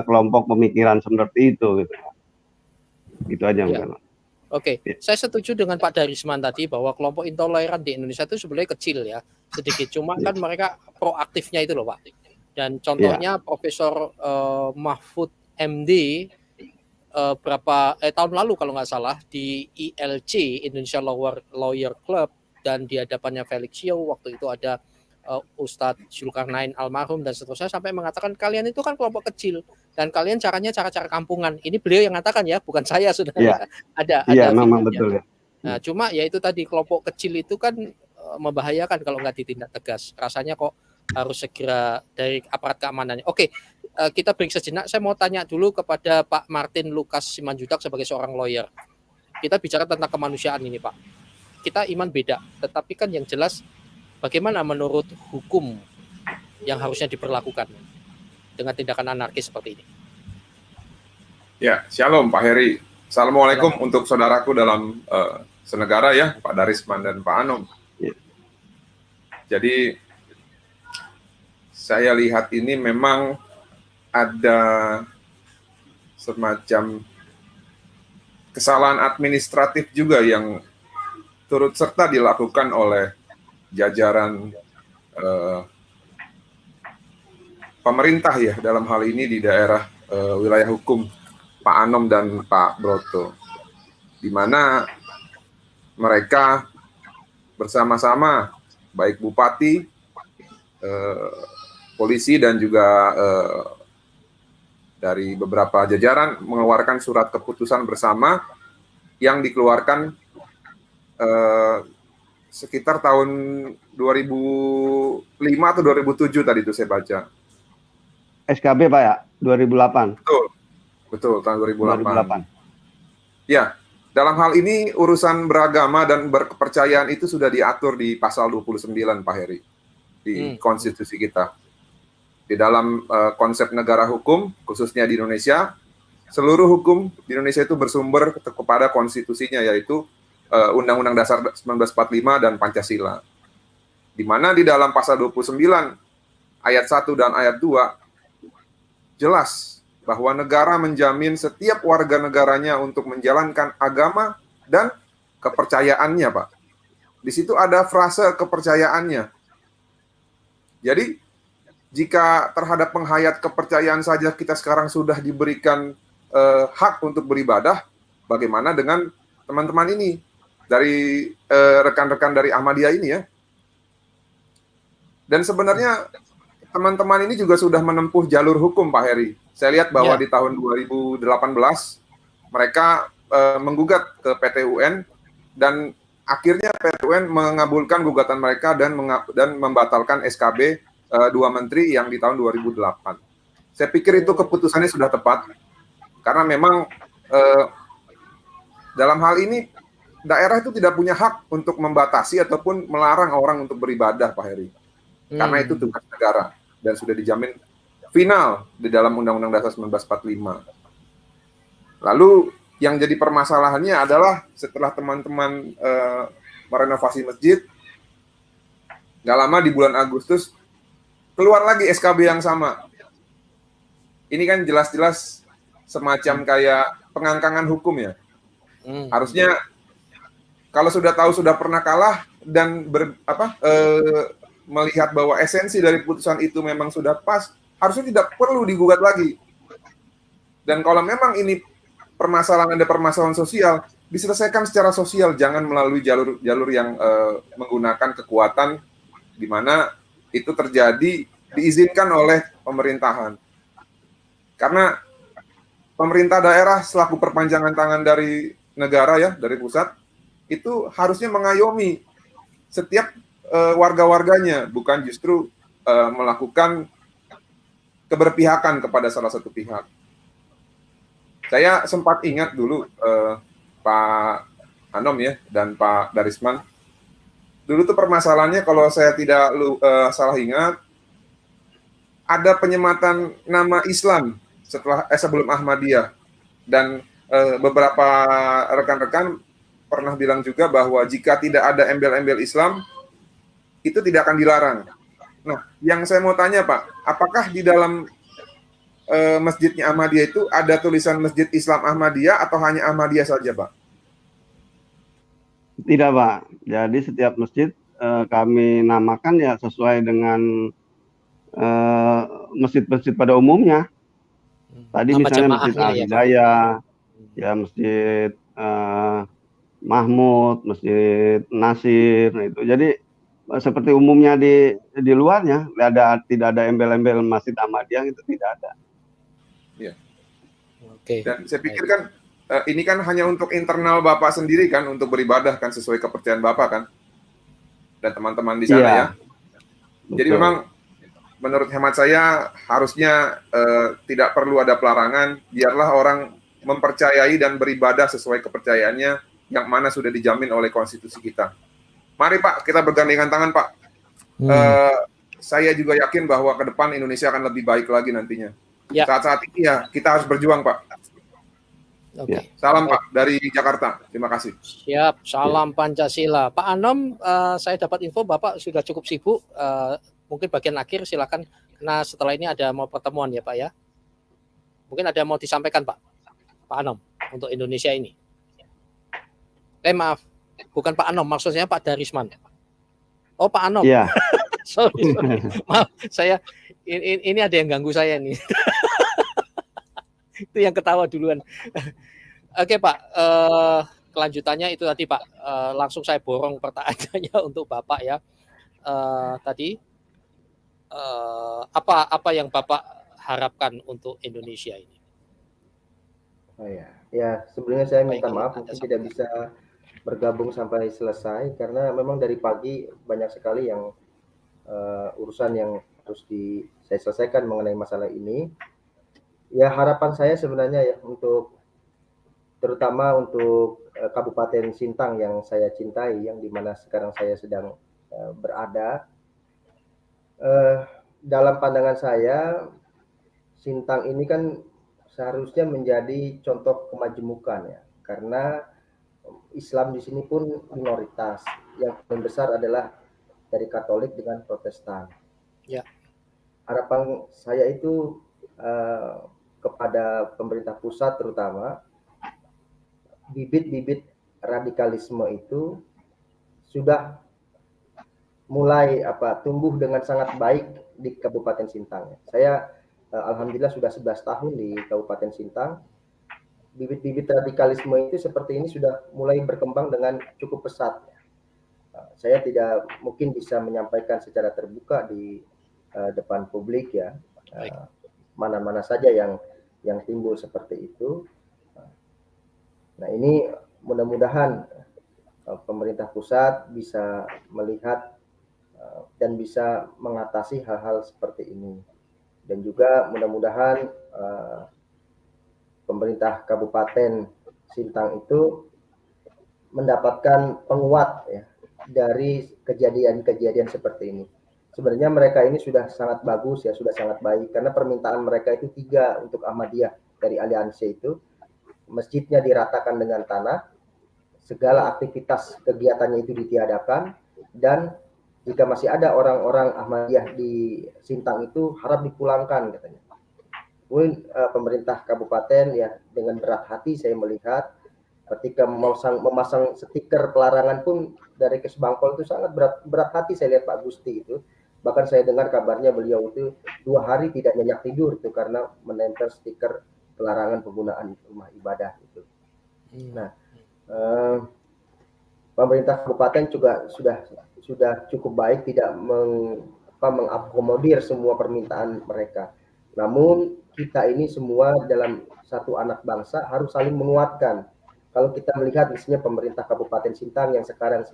kelompok pemikiran seperti itu gitu. Itu aja mungkin. Oke, saya setuju dengan Pak Darisman tadi bahwa kelompok intoleran di Indonesia itu sebenarnya kecil ya, sedikit. Cuma kan mereka proaktifnya itu loh Pak. Dan contohnya Profesor Mahfud MD tahun lalu kalau nggak salah di ILC Indonesia Lawyer Club dan di hadapannya Felix Yeo, waktu itu ada Ustadz Zulkarnain almarhum dan seterusnya, sampai mengatakan kalian itu kan kelompok kecil dan kalian cara kampungan. Ini beliau yang mengatakan ya, bukan saya sudah. Ada memang betul ya. Nah, cuma ya itu tadi, kelompok kecil itu kan membahayakan kalau nggak ditindak tegas. Rasanya kok harus segera dari aparat keamanannya. Oke, kita break sejenak. Saya mau tanya dulu kepada Pak Martin Lukas Simanjuntak sebagai seorang lawyer. Kita bicara tentang kemanusiaan ini Pak. Kita iman beda, tetapi kan yang jelas bagaimana menurut hukum yang harusnya diperlakukan dengan tindakan anarkis seperti ini? Ya, shalom Pak Heri. Assalamualaikum untuk saudaraku dalam senegara ya, Pak Darisman dan Pak Anom. Jadi saya lihat ini memang ada semacam kesalahan administratif juga yang turut serta dilakukan oleh jajaran pemerintah ya dalam hal ini di daerah wilayah hukum Pak Anom dan Pak Broto, di mana mereka bersama-sama baik bupati, polisi dan juga dari beberapa jajaran mengeluarkan surat keputusan bersama yang dikeluarkan sekitar tahun 2005 atau 2007 tadi itu saya baca. SKB Pak ya, 2008. Betul tahun 2008. Ya, dalam hal ini urusan beragama dan berkepercayaan itu sudah diatur di pasal 29 Pak Heri di konstitusi kita. Di dalam konsep negara hukum khususnya di Indonesia, seluruh hukum di Indonesia itu bersumber kepada konstitusinya, yaitu Undang-Undang Dasar 1945 dan Pancasila. Di mana di dalam pasal 29 ayat 1 dan ayat 2 jelas bahwa negara menjamin setiap warga negaranya untuk menjalankan agama dan kepercayaannya, Pak. Di situ ada frase kepercayaannya. Jadi, jika terhadap penghayat kepercayaan saja kita sekarang sudah diberikan hak untuk beribadah, bagaimana dengan teman-teman ini dari rekan-rekan dari Ahmadiyah ini ya? Dan sebenarnya teman-teman ini juga sudah menempuh jalur hukum, Pak Heri. Saya lihat bahwa di tahun 2018 mereka menggugat ke PT UN dan akhirnya PT UN mengabulkan gugatan mereka dan membatalkan SKB 2 menteri yang di tahun 2008. Saya pikir itu keputusannya sudah tepat karena memang dalam hal ini daerah itu tidak punya hak untuk membatasi ataupun melarang orang untuk beribadah, Pak Heri. Karena itu tugas negara dan sudah dijamin final di dalam Undang-Undang Dasar 1945. Lalu yang jadi permasalahannya adalah setelah teman-teman merenovasi masjid, nggak lama di bulan Agustus keluar lagi SKB yang sama. Ini kan jelas-jelas semacam kayak pengangkangan hukum ya. Harusnya kalau sudah tahu sudah pernah kalah dan melihat bahwa esensi dari putusan itu memang sudah pas, harusnya tidak perlu digugat lagi. Dan kalau memang ini ada permasalahan sosial, diselesaikan secara sosial, jangan melalui jalur yang menggunakan kekuatan di mana itu terjadi diizinkan oleh pemerintahan. Karena pemerintah daerah selaku perpanjangan tangan dari negara ya, dari pusat, itu harusnya mengayomi setiap warga-warganya, bukan justru melakukan keberpihakan kepada salah satu pihak. Saya sempat ingat dulu Pak Anom ya dan Pak Darisman. Dulu tuh permasalahannya kalau saya tidak salah ingat, ada penyematan nama Islam sebelum Ahmadiyah, dan beberapa rekan-rekan pernah bilang juga bahwa jika tidak ada embel-embel Islam itu tidak akan dilarang. Nah, yang saya mau tanya Pak, apakah di dalam masjidnya Ahmadiyah itu ada tulisan Masjid Islam Ahmadiyah atau hanya Ahmadiyah saja, Pak? Tidak, Pak. Jadi setiap masjid kami namakan ya sesuai dengan masjid-masjid pada umumnya. Tadi Nama misalnya Masjid jamaahnya ya, Pak? Al-Hidayah, ya Masjid Mahmud, Masjid Nasir, nah itu. Jadi seperti umumnya di luarnya tidak ada embel-embel Masjid Ahmadiyah, itu tidak ada. Ya. Oke. Dan saya pikir kan ini kan hanya untuk internal Bapak sendiri kan, untuk beribadah kan sesuai kepercayaan Bapak kan, dan teman-teman di sana ya. Jadi memang menurut hemat saya harusnya tidak perlu ada pelarangan, biarlah orang mempercayai dan beribadah sesuai kepercayaannya yang mana sudah dijamin oleh konstitusi kita. Mari Pak, kita bergandengan tangan Pak. Saya juga yakin bahwa ke depan Indonesia akan lebih baik lagi nantinya. Ya. Saat-saat ini ya kita harus berjuang Pak. Oke. Salam Pak dari Jakarta. Terima kasih. Siap, salam Pancasila. Pak Anom, saya dapat info Bapak sudah cukup sibuk. Mungkin bagian akhir silakan, karena setelah ini ada mau pertemuan ya Pak ya. Mungkin ada mau disampaikan Pak Anom untuk Indonesia ini. Maaf, bukan Pak Anom, maksudnya Pak Darisman. Oh Pak Anom. Iya. sorry. Maaf, saya ini ada yang ganggu saya nih. Itu yang ketawa duluan. Oke Pak, kelanjutannya itu tadi Pak. Langsung saya borong pertanyaannya untuk Bapak ya. Tadi apa yang Bapak harapkan untuk Indonesia ini? Oh ya sebenarnya saya minta maaf mungkin tidak bisa bergabung sampai selesai karena memang dari pagi banyak sekali yang urusan yang harus saya selesaikan mengenai masalah ini. Ya harapan saya sebenarnya ya untuk terutama untuk Kabupaten Sintang yang saya cintai, yang dimana sekarang saya sedang berada. Dalam pandangan saya, Sintang ini kan seharusnya menjadi contoh kemajemukan ya, karena Islam di sini pun minoritas. Yang paling besar adalah dari Katolik dengan Protestan. Ya. Harapan saya itu kepada pemerintah pusat terutama, bibit-bibit radikalisme itu sudah mulai tumbuh dengan sangat baik di Kabupaten Sintang. Saya alhamdulillah sudah 11 tahun di Kabupaten Sintang. Bibit-bibit radikalisme itu seperti ini sudah mulai berkembang dengan cukup pesat. Saya tidak mungkin bisa menyampaikan secara terbuka di depan publik ya, mana-mana saja yang timbul seperti itu. Nah, ini mudah-mudahan pemerintah pusat bisa melihat dan bisa mengatasi hal-hal seperti ini. Dan juga mudah-mudahan pemerintah Kabupaten Sintang itu mendapatkan penguat ya dari kejadian-kejadian seperti ini. Sebenarnya mereka ini sudah sangat bagus ya, sudah sangat baik, karena permintaan mereka itu 3 untuk Ahmadiyah dari aliansi itu. Masjidnya diratakan dengan tanah, segala aktivitas kegiatannya itu ditiadakan, dan jika masih ada orang-orang Ahmadiyah di Sintang itu harap dipulangkan katanya. Mungkin pemerintah kabupaten ya dengan berat hati saya melihat ketika memasang stiker pelarangan pun dari Kesbangpol itu sangat berat hati saya lihat Pak Gusti itu. Bahkan saya dengar kabarnya beliau itu 2 hari tidak nyenyak tidur itu karena menempel stiker pelarangan penggunaan rumah ibadah itu. Nah, pemerintah kabupaten juga sudah cukup baik tidak mengakomodir semua permintaan mereka. Namun kita ini semua dalam satu anak bangsa harus saling menguatkan. Kalau kita melihat misalnya pemerintah Kabupaten Sintang yang sekarang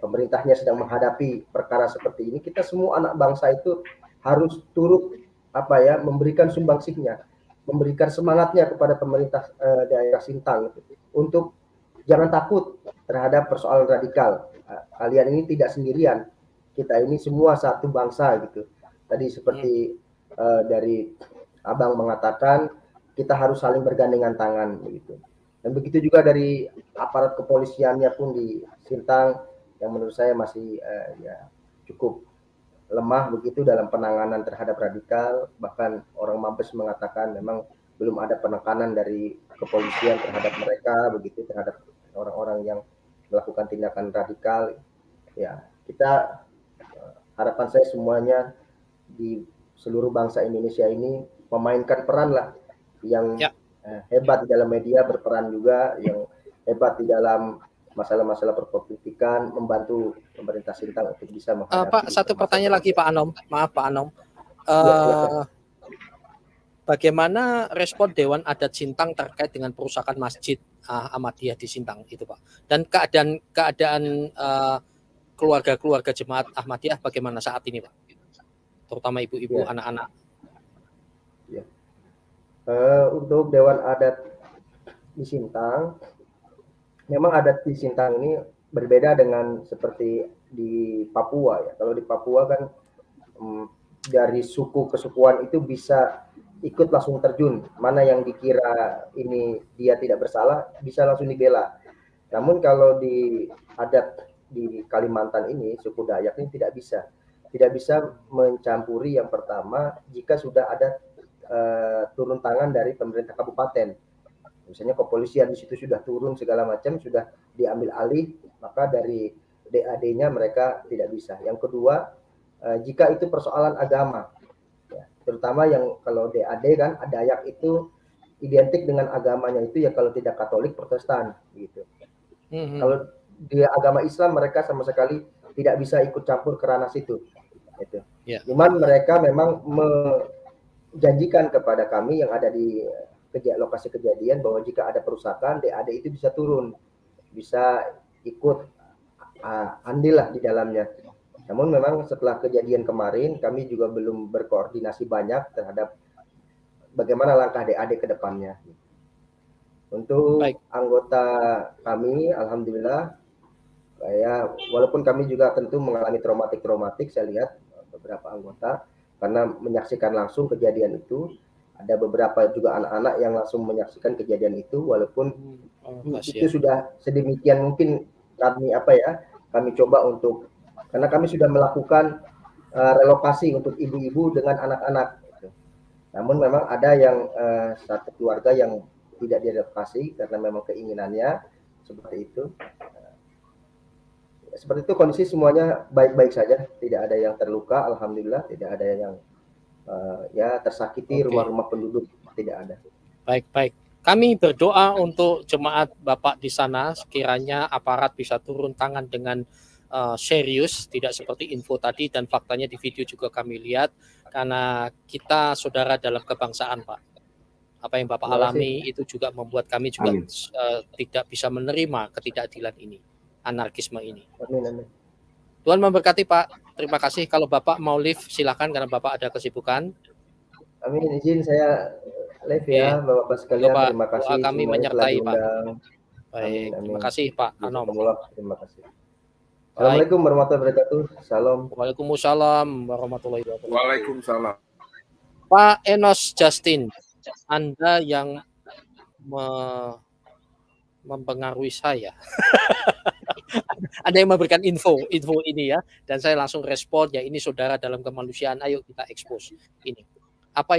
pemerintahnya sedang menghadapi perkara seperti ini, kita semua anak bangsa itu harus turut memberikan sumbangsihnya, memberikan semangatnya kepada pemerintah daerah Sintang untuk jangan takut terhadap persoalan radikal. Kalian ini tidak sendirian. Kita ini semua satu bangsa gitu. Tadi seperti dari Abang mengatakan kita harus saling bergandengan tangan begitu. Dan begitu juga dari aparat kepolisiannya pun di Sintang yang menurut saya masih cukup lemah begitu dalam penanganan terhadap radikal. Bahkan orang Mabes mengatakan memang belum ada penekanan dari kepolisian terhadap mereka begitu, terhadap orang-orang yang melakukan tindakan radikal. Ya, kita harapan saya semuanya di seluruh bangsa Indonesia ini memainkan peran lah yang hebat di dalam media, berperan juga yang hebat di dalam masalah-masalah perpolitikan, membantu pemerintah Sintang untuk bisa menghadapi. Pak, satu pertanyaan lagi Pak Anom. Maaf Pak Anom. Bagaimana respon Dewan Adat Sintang terkait dengan perusakan Masjid Ahmadiyah di Sintang itu Pak? Dan keadaan keluarga-keluarga jemaat Ahmadiyah bagaimana saat ini Pak? Terutama ibu-ibu, anak-anak. Ya. Untuk Dewan Adat di Sintang, memang adat di Sintang ini berbeda dengan seperti di Papua ya. Kalau di Papua kan dari suku kesukuan itu bisa ikut langsung terjun. Mana yang dikira ini dia tidak bersalah bisa langsung dibela. Namun kalau di adat di Kalimantan ini, suku Dayak ini tidak bisa mencampuri. Yang pertama, jika sudah ada turun tangan dari pemerintah kabupaten, misalnya kepolisian di situ sudah turun segala macam, sudah diambil alih, maka dari DAD-nya mereka tidak bisa. Yang kedua, jika itu persoalan agama, ya, terutama yang kalau DAD kan Dayak itu identik dengan agamanya itu ya kalau tidak Katolik Protestan gitu. Kalau di agama Islam mereka sama sekali tidak bisa ikut campur ke ranah situ. Gitu. Cuman mereka memang janjikan kepada kami yang ada di lokasi kejadian bahwa jika ada perusakan, DAD itu bisa turun, bisa ikut andil lah di dalamnya. Namun memang setelah kejadian kemarin, kami juga belum berkoordinasi banyak terhadap bagaimana langkah DAD ke depannya. Untuk Baik. anggota kami, alhamdulillah, walaupun kami juga tentu mengalami traumatik, saya lihat beberapa anggota karena menyaksikan langsung kejadian itu. Ada beberapa juga anak-anak yang langsung menyaksikan kejadian itu, walaupun itu sudah sedemikian mungkin kami coba untuk, karena kami sudah melakukan relokasi untuk ibu-ibu dengan anak-anak. Namun memang ada yang satu keluarga yang tidak direlokasi karena memang keinginannya seperti itu. Seperti itu, kondisi semuanya baik-baik saja, tidak ada yang terluka, alhamdulillah, tidak ada yang tersakiti. Rumah-rumah penduduk tidak ada. Baik. Kami berdoa untuk jemaat Bapak di sana, sekiranya aparat bisa turun tangan dengan serius, tidak seperti info tadi dan faktanya di video juga kami lihat, karena kita saudara dalam kebangsaan, Pak. Apa yang Bapak alami itu juga membuat kami juga tidak bisa menerima ketidakadilan ini, anarkisme ini. Amin. Tuhan memberkati, Pak. Terima kasih. Kalau Bapak mau live, silakan karena Bapak ada kesibukan. Amin. Izin saya live ya, Bapak sekalian. Pak, terima kasih. kami menyertai, Pak. Amin. Baik, terima kasih, Pak Anom. Terima kasih. Assalamualaikum warahmatullahi wabarakatuh. Salam. Waalaikumsalam warahmatullahi wabarakatuh. Waalaikumsalam. Pak Enos Justin, Anda yang mempengaruhi saya. Anda yang memberikan info ini ya, dan saya langsung respon, ya ini saudara dalam kemanusiaan, ayo kita expose ini. Apa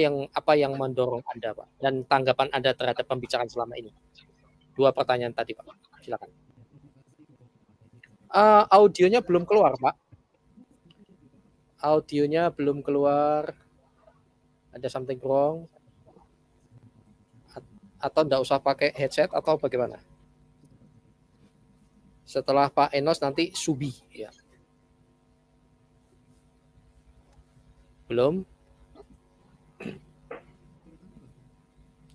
yang mendorong Anda, Pak, dan tanggapan Anda terhadap pembicaraan selama ini? 2 pertanyaan tadi, Pak. Silakan. Audionya belum keluar, Pak. Audionya belum keluar. Ada something wrong? Atau enggak usah pakai headset atau bagaimana? Setelah Pak Enos nanti Subi ya. Belum?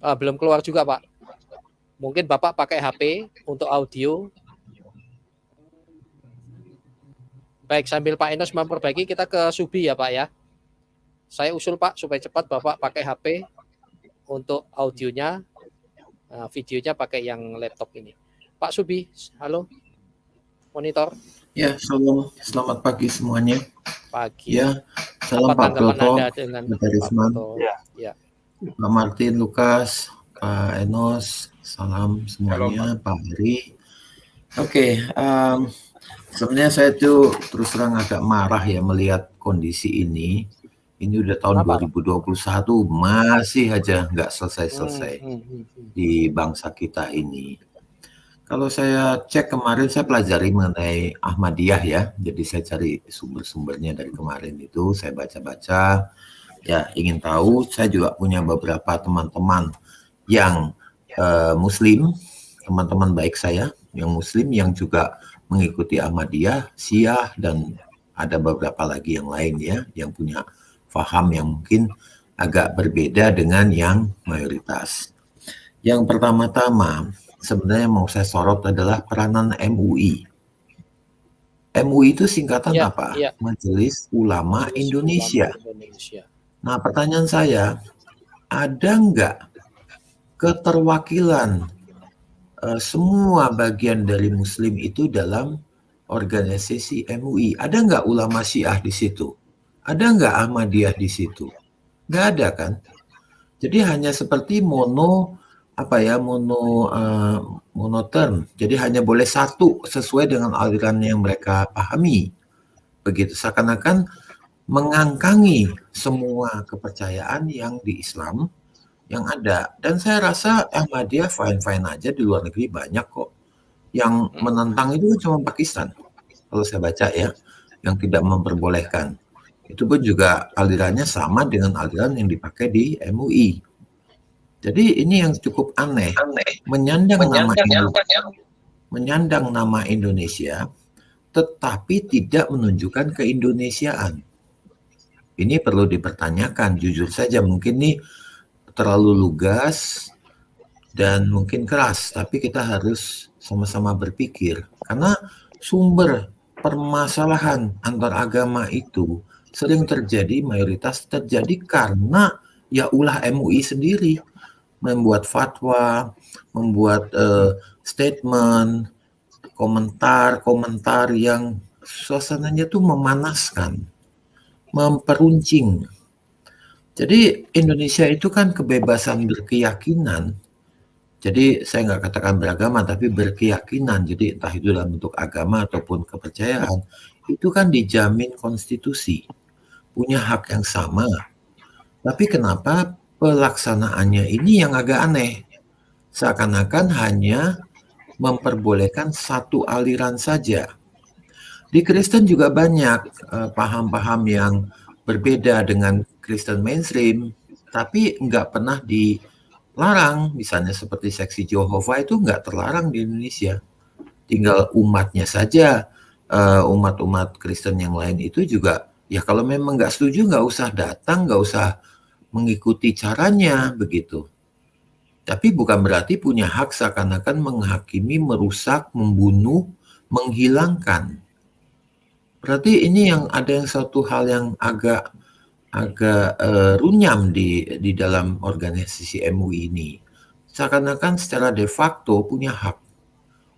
Belum keluar juga, Pak. Mungkin Bapak pakai HP untuk audio. Baik, sambil Pak Enos memperbaiki, kita ke Subi ya, Pak ya. Saya usul, Pak, supaya cepat Bapak pakai HP untuk audionya, videonya pakai yang laptop ini. Pak Subi, halo. Monitor. Ya, selamat pagi semuanya. Pagi. Ya, salam Pak Broto, Pak Risman, ya. Pak Martin, Lukas, Pak Enos, salam semuanya, Pak Heri. Oke, sebenarnya saya tuh terus terang agak marah ya melihat kondisi ini. Ini udah tahun 2021 masih aja nggak selesai-selesai di bangsa kita ini. Kalau saya cek kemarin, saya pelajari mengenai Ahmadiyah ya. Jadi saya cari sumber-sumbernya dari kemarin itu, saya baca-baca. Ya, ingin tahu, saya juga punya beberapa teman-teman yang Muslim, teman-teman baik saya yang Muslim yang juga mengikuti Ahmadiyah, Syiah, dan ada beberapa lagi yang lain ya, yang punya faham yang mungkin agak berbeda dengan yang mayoritas. Yang pertama-tama, sebenarnya mau saya sorot adalah peranan MUI. MUI itu singkatan apa? Ya. Majelis Ulama Indonesia. Nah, pertanyaan saya, ada nggak keterwakilan semua bagian dari Muslim itu dalam organisasi MUI? Ada nggak ulama Syiah di situ? Ada nggak Ahmadiyah di situ? Nggak ada kan? Jadi hanya seperti monoterm. Jadi hanya boleh satu sesuai dengan aliran yang mereka pahami. Begitu, seakan-akan mengangkangi semua kepercayaan yang di Islam yang ada. Dan saya rasa Ahmadiyah fine-fine aja, di luar negeri banyak kok. Yang menentang itu cuma Pakistan. Kalau saya baca ya, yang tidak memperbolehkan. Itu pun juga alirannya sama dengan aliran yang dipakai di MUI. Jadi ini yang cukup aneh. Menyandang nama Indonesia, tetapi tidak menunjukkan keindonesiaan. Ini perlu dipertanyakan, jujur saja mungkin ini terlalu lugas dan mungkin keras, tapi kita harus sama-sama berpikir. Karena sumber permasalahan antar agama itu mayoritas terjadi karena ya ulah MUI sendiri. membuat fatwa, membuat statement, komentar-komentar yang suasananya tuh memanaskan, memperuncing. Jadi Indonesia itu kan kebebasan berkeyakinan. Jadi saya nggak katakan beragama, tapi berkeyakinan. Jadi entah itu dalam bentuk agama ataupun kepercayaan, itu kan dijamin konstitusi, punya hak yang sama. Tapi kenapa pelaksanaannya ini yang agak aneh? Seakan-akan hanya memperbolehkan satu aliran saja. Di Kristen juga banyak paham-paham yang berbeda dengan Kristen mainstream, tapi nggak pernah dilarang. Misalnya seperti seksi Jehovah itu nggak terlarang di Indonesia. Tinggal umatnya saja, umat-umat Kristen yang lain itu juga, ya kalau memang nggak setuju nggak usah datang, nggak usah mengikuti caranya begitu. Tapi bukan berarti punya hak seakan-akan menghakimi, merusak, membunuh, menghilangkan. Berarti ini yang ada yang suatu hal yang agak runyam di dalam organisasi MUI ini. Seakan-akan secara de facto punya hak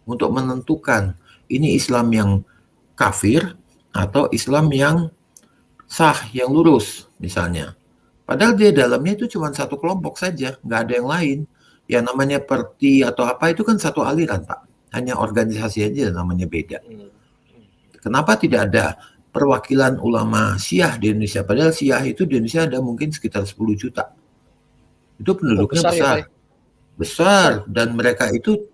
untuk menentukan ini Islam yang kafir atau Islam yang sah, yang lurus misalnya. Padahal dia dalamnya itu cuma satu kelompok saja, nggak ada yang lain. Ya namanya Perti atau apa itu kan satu aliran, Pak. Hanya organisasi aja namanya beda. Kenapa tidak ada perwakilan ulama Syiah di Indonesia? Padahal Syiah itu di Indonesia ada mungkin sekitar 10 juta. Itu penduduknya besar. Besar. Dan mereka itu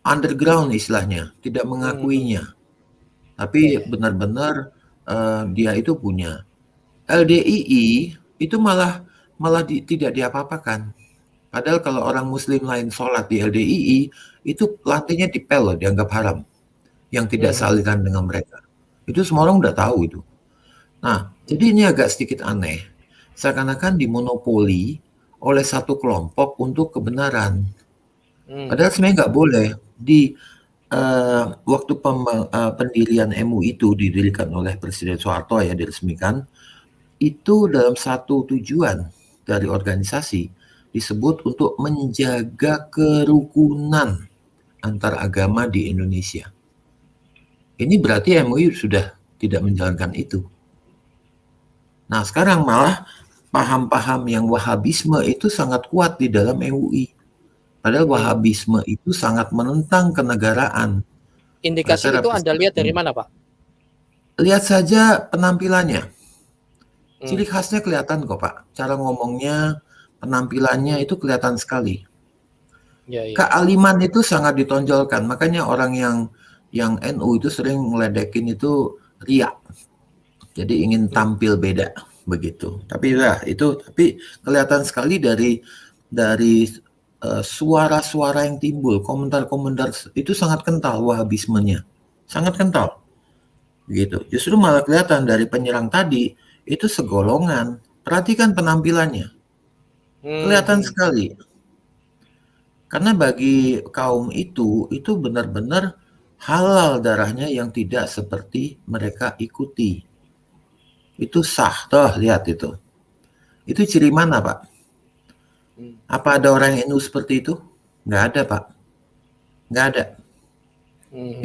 underground istilahnya, tidak mengakuinya. Tapi benar-benar dia itu punya. LDII itu malah tidak diapa-apakan. Padahal kalau orang Muslim lain sholat di LDII, itu lantainya dipel loh, dianggap haram. Yang tidak sealiran dengan mereka. Itu semua orang udah tahu itu. Nah, jadi ini agak sedikit aneh. Seakan-akan dimonopoli oleh satu kelompok untuk kebenaran. Padahal sebenarnya nggak boleh. Di waktu pendirian MUI itu didirikan oleh Presiden Soeharto ya, diresmikan, itu dalam satu tujuan dari organisasi disebut untuk menjaga kerukunan antar agama di Indonesia. Ini berarti MUI sudah tidak menjalankan itu. Nah, sekarang malah paham-paham yang Wahabisme itu sangat kuat di dalam MUI. Padahal Wahabisme itu sangat menentang kenegaraan. Indikasi itu Anda lihat dari mana, Pak? Lihat saja penampilannya. Ciri khasnya kelihatan kok, Pak. Cara ngomongnya, penampilannya itu kelihatan sekali. Ya. Kealiman itu sangat ditonjolkan. Makanya orang yang NU itu sering ngeledekin itu riak. Jadi ingin tampil beda begitu. Tapi ya itu kelihatan sekali dari suara-suara yang timbul, komentar-komentar itu sangat kental Wahabismenya. Sangat kental. Gitu. Justru malah kelihatan dari penyerang tadi itu segolongan. Perhatikan penampilannya. Kelihatan sekali. Karena bagi kaum itu benar-benar halal darahnya yang tidak seperti mereka ikuti. Itu sah, toh lihat itu. Itu ciri mana, Pak? Apa ada orang NU seperti itu? Nggak ada, Pak. Nggak ada.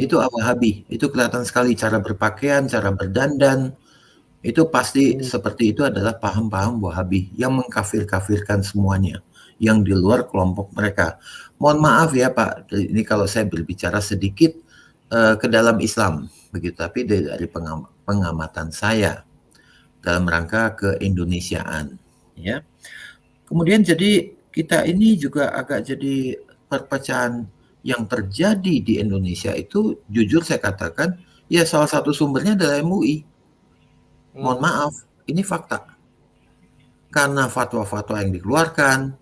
Itu Wahabi. Itu kelihatan sekali cara berpakaian, cara berdandan. Itu pasti seperti itu adalah paham-paham Wahabi yang mengkafir-kafirkan semuanya yang di luar kelompok mereka. Mohon maaf ya Pak, ini kalau saya berbicara sedikit ke dalam Islam begitu, tapi dari pengamatan saya dalam rangka keindonesiaan ya. Kemudian jadi kita ini juga agak jadi perpecahan yang terjadi di Indonesia itu jujur saya katakan ya salah satu sumbernya adalah MUI. Mohon maaf, ini fakta. Karena fatwa-fatwa yang dikeluarkan,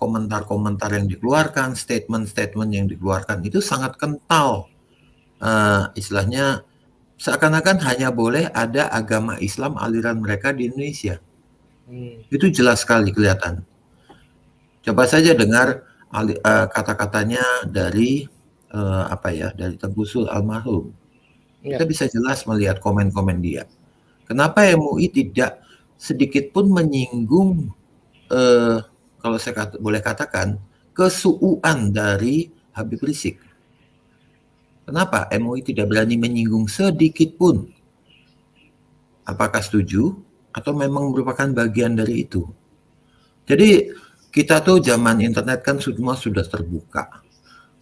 komentar-komentar yang dikeluarkan, statement-statement yang dikeluarkan itu sangat kental. Istilahnya seakan-akan hanya boleh ada agama Islam aliran mereka di Indonesia. Itu jelas sekali kelihatan. Coba saja dengar kata-katanya dari dari Tengku Sul almarhum. Kita bisa jelas melihat komen-komen dia. Kenapa MUI tidak sedikit pun menyinggung kalau saya boleh katakan, kesuuan dari Habib Rizik. Kenapa MUI tidak berani menyinggung sedikit pun? Apakah setuju atau memang merupakan bagian dari itu? Jadi kita tuh zaman internet kan semua sudah terbuka.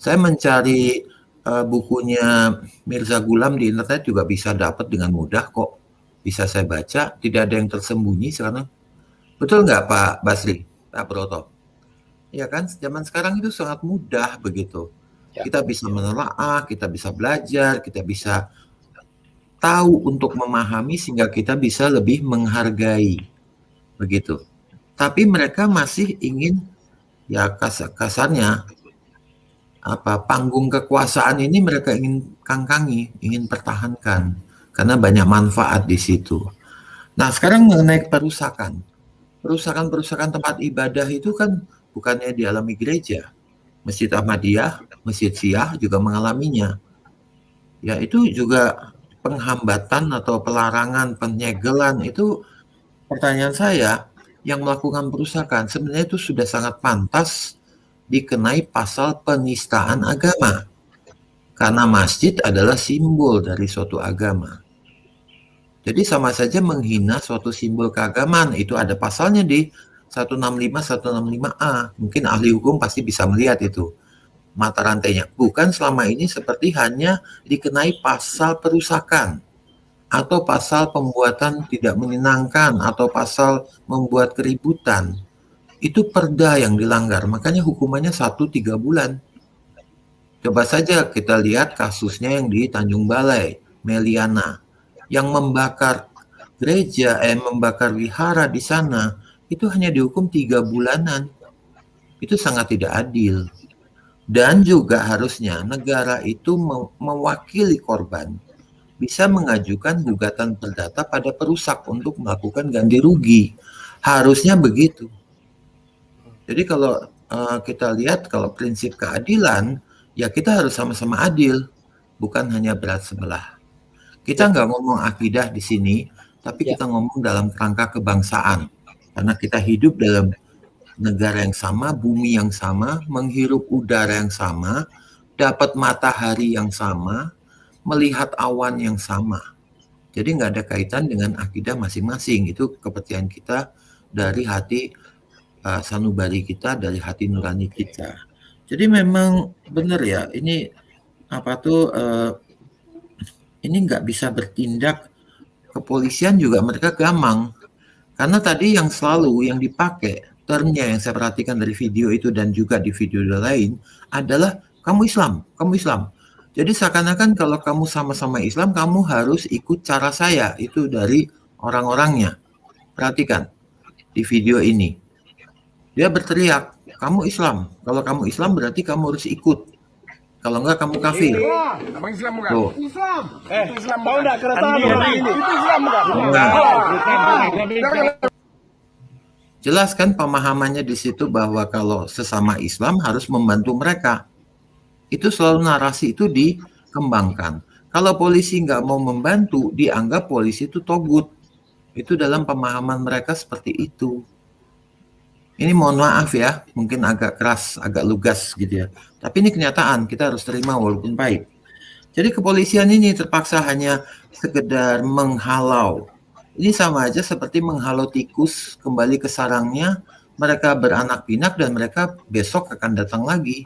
Saya mencari bukunya Mirza Ghulam di internet juga bisa dapat dengan mudah kok. Bisa saya baca, tidak ada yang tersembunyi sekarang. Betul nggak Pak Basri, Pak Broto? Ya kan, zaman sekarang itu sangat mudah begitu. Ya. Kita bisa menelaah, kita bisa belajar, kita bisa tahu untuk memahami sehingga kita bisa lebih menghargai. Begitu. Tapi mereka masih ingin, ya kasarnya, panggung kekuasaan ini mereka ingin kangkangi, ingin pertahankan. Karena banyak manfaat di situ. Nah sekarang mengenai perusakan tempat ibadah itu kan bukannya dialami gereja. Masjid Ahmadiyah, Masjid Syiah juga mengalaminya. Ya itu juga penghambatan atau pelarangan, penyegelan itu pertanyaan saya yang melakukan perusakan sebenarnya itu sudah sangat pantas dikenai pasal penistaan agama. Karena masjid adalah simbol dari suatu agama. Jadi sama saja menghina suatu simbol keagamaan. Itu ada pasalnya di 165, 165A. Mungkin ahli hukum pasti bisa melihat itu. Mata rantainya. Bukan selama ini seperti hanya dikenai pasal perusakan. Atau pasal pembuatan tidak menyenangkan. Atau pasal membuat keributan. Itu perda yang dilanggar. Makanya hukumannya 1-3 bulan. Coba saja kita lihat kasusnya yang di Tanjung Balai, Meliana. Yang membakar gereja, membakar wihara di sana, itu hanya dihukum 3 bulanan. Itu sangat tidak adil. Dan juga harusnya negara itu mewakili korban bisa mengajukan gugatan perdata pada perusak untuk melakukan ganti rugi. Harusnya begitu. Jadi kalau kita lihat kalau prinsip keadilan, ya kita harus sama-sama adil, bukan hanya berat sebelah. Kita nggak ngomong akidah di sini, tapi kita ngomong dalam kerangka kebangsaan. Karena kita hidup dalam negara yang sama, bumi yang sama, menghirup udara yang sama, dapat matahari yang sama, melihat awan yang sama. Jadi nggak ada kaitan dengan akidah masing-masing. Itu kepercayaan kita dari hati sanubari kita, dari hati nurani kita. Jadi memang benar ya, ini ini nggak bisa bertindak. Kepolisian juga mereka gamang. Karena tadi yang selalu yang dipakai, termnya yang saya perhatikan dari video itu dan juga di video lain, adalah kamu Islam, kamu Islam. Jadi seakan-akan kalau kamu sama-sama Islam, kamu harus ikut cara saya. Itu dari orang-orangnya. Perhatikan di video ini. Dia berteriak, kamu Islam. Kalau kamu Islam berarti kamu harus ikut. Kalau enggak kamu kafir. Abang Islam bukan? Tuh. Islam. Itu Islam mau enggak keretaan ini? Itu Islam bukan? Jelas kan pemahamannya di situ bahwa kalau sesama Islam harus membantu mereka. Itu selalu narasi itu dikembangkan. Kalau polisi nggak mau membantu, dianggap polisi itu togut. Itu dalam pemahaman mereka seperti itu. Ini mohon maaf ya, mungkin agak keras, agak lugas gitu ya. Tapi ini kenyataan, kita harus terima walaupun pahit. Jadi kepolisian ini terpaksa hanya sekedar menghalau. Ini sama aja seperti menghalau tikus kembali ke sarangnya, mereka beranak pinak dan mereka besok akan datang lagi.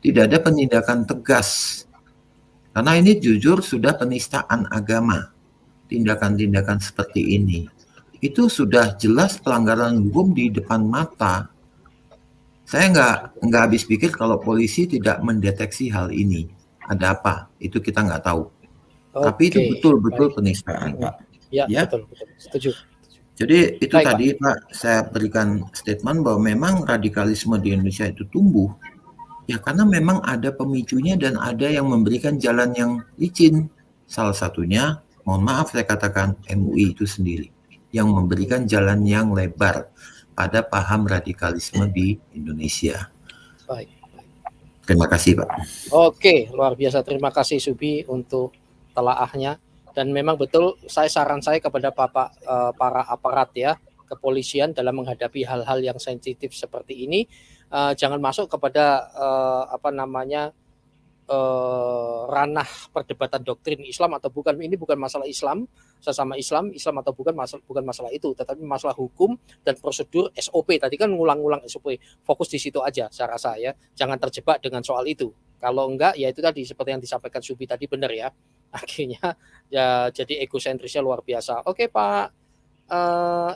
Tidak ada penindakan tegas. Karena ini jujur sudah penistaan agama. Tindakan-tindakan seperti ini. Itu sudah jelas pelanggaran hukum di depan mata. Saya nggak habis pikir kalau polisi tidak mendeteksi hal ini. Ada apa? Itu kita nggak tahu. Tapi itu betul-betul penistaan, Pak. Ya, betul. Setuju. Jadi itu Baik, tadi Pak, saya berikan statement bahwa memang radikalisme di Indonesia itu tumbuh. Ya karena memang ada pemicunya dan ada yang memberikan jalan yang licin. Salah satunya, mohon maaf saya katakan MUI itu sendiri. Yang memberikan jalan yang lebar pada paham radikalisme di Indonesia. Baik. Terima kasih, Pak. Oke, luar biasa. Terima kasih Subi untuk telaahnya. Dan memang betul, saran saya kepada para aparat ya, kepolisian dalam menghadapi hal-hal yang sensitif seperti ini. Jangan masuk kepada ranah perdebatan doktrin Islam atau bukan. Ini bukan masalah Islam, sesama Islam atau bukan masalah itu, tetapi masalah hukum dan prosedur SOP. Tadi kan ngulang-ngulang SOP, fokus di situ aja saya rasa ya. Jangan terjebak dengan soal itu. Kalau enggak ya itu tadi seperti yang disampaikan Subi tadi, benar ya. Akhirnya ya jadi egosentrisnya luar biasa. Oke Pak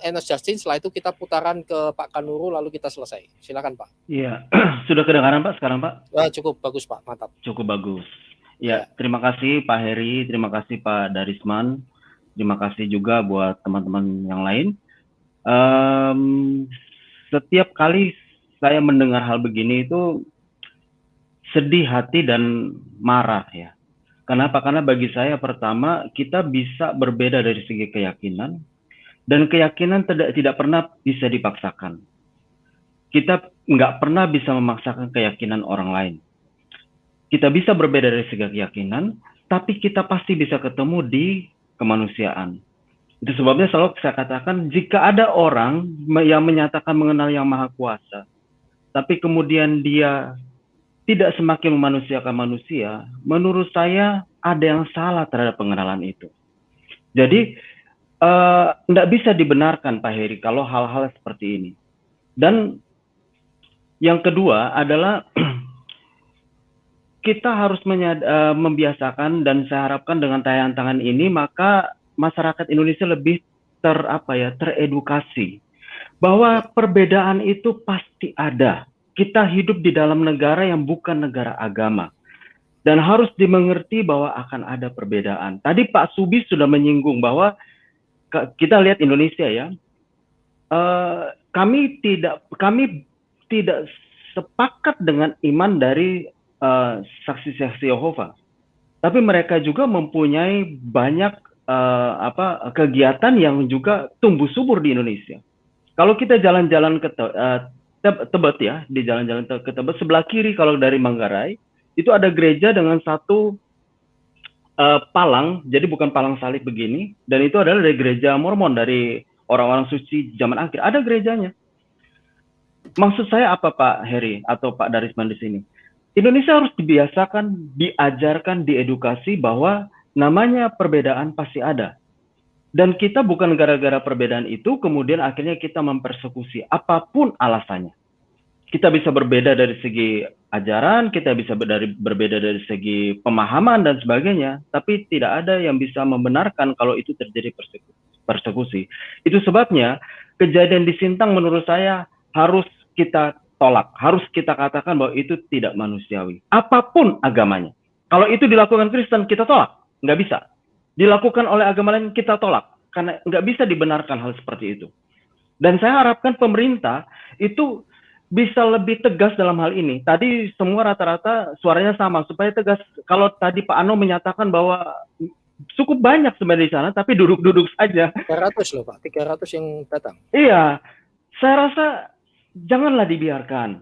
Enos Justin, setelah itu kita putaran ke Pak Kanuru lalu kita selesai. Silakan Pak. Iya, sudah kedengaran Pak sekarang Pak? Cukup bagus Pak, mantap. Cukup bagus. Ya, terima kasih Pak Heri, terima kasih Pak Darisman, terima kasih juga buat teman-teman yang lain. Setiap kali saya mendengar hal begini itu sedih hati dan marah ya. Kenapa? Karena bagi saya pertama kita bisa berbeda dari segi keyakinan. Dan keyakinan tidak pernah bisa dipaksakan. Kita nggak pernah bisa memaksakan keyakinan orang lain. Kita bisa berbeda dari segi keyakinan, tapi kita pasti bisa ketemu di kemanusiaan. Itu sebabnya selalu saya katakan, jika ada orang yang menyatakan mengenal Yang Maha Kuasa, tapi kemudian dia tidak semakin memanusiakan manusia, menurut saya ada yang salah terhadap pengenalan itu. Jadi, tidak bisa dibenarkan Pak Heri kalau hal-hal seperti ini. Dan yang kedua adalah kita harus membiasakan, dan saya harapkan dengan tayangan ini maka masyarakat Indonesia lebih teredukasi bahwa perbedaan itu pasti ada. Kita hidup di dalam negara yang bukan negara agama. Dan harus dimengerti bahwa akan ada perbedaan. Tadi Pak Subi sudah menyinggung bahwa kita lihat Indonesia ya, kami tidak sepakat dengan iman dari saksi-saksi Yehova, tapi mereka juga mempunyai banyak kegiatan yang juga tumbuh subur di Indonesia. Kalau kita jalan-jalan ke Tebet ya, di jalan-jalan ke Tebet sebelah kiri kalau dari Manggarai itu ada gereja dengan satu palang, jadi bukan palang salib begini, dan itu adalah dari gereja Mormon, dari orang-orang suci zaman akhir. Ada gerejanya. Maksud saya apa Pak Heri atau Pak Darisman di sini? Indonesia harus dibiasakan, diajarkan, diedukasi bahwa namanya perbedaan pasti ada. Dan kita bukan gara-gara perbedaan itu kemudian akhirnya kita mempersekusi apapun alasannya. Kita bisa berbeda dari segi ajaran, kita bisa berbeda dari segi pemahaman dan sebagainya, tapi tidak ada yang bisa membenarkan kalau itu terjadi persekusi. Itu sebabnya kejadian di Sintang menurut saya harus kita tolak, harus kita katakan bahwa itu tidak manusiawi. Apapun agamanya. Kalau itu dilakukan Kristen, kita tolak. Nggak bisa. Dilakukan oleh agama lain, kita tolak. Karena nggak bisa dibenarkan hal seperti itu. Dan saya harapkan pemerintah itu bisa lebih tegas dalam hal ini. Tadi semua rata-rata suaranya sama, supaya tegas. Kalau tadi Pak Ano menyatakan bahwa cukup banyak sebenarnya di sana, tapi duduk-duduk saja. 300 loh Pak, 300 yang datang. Iya, saya rasa janganlah dibiarkan.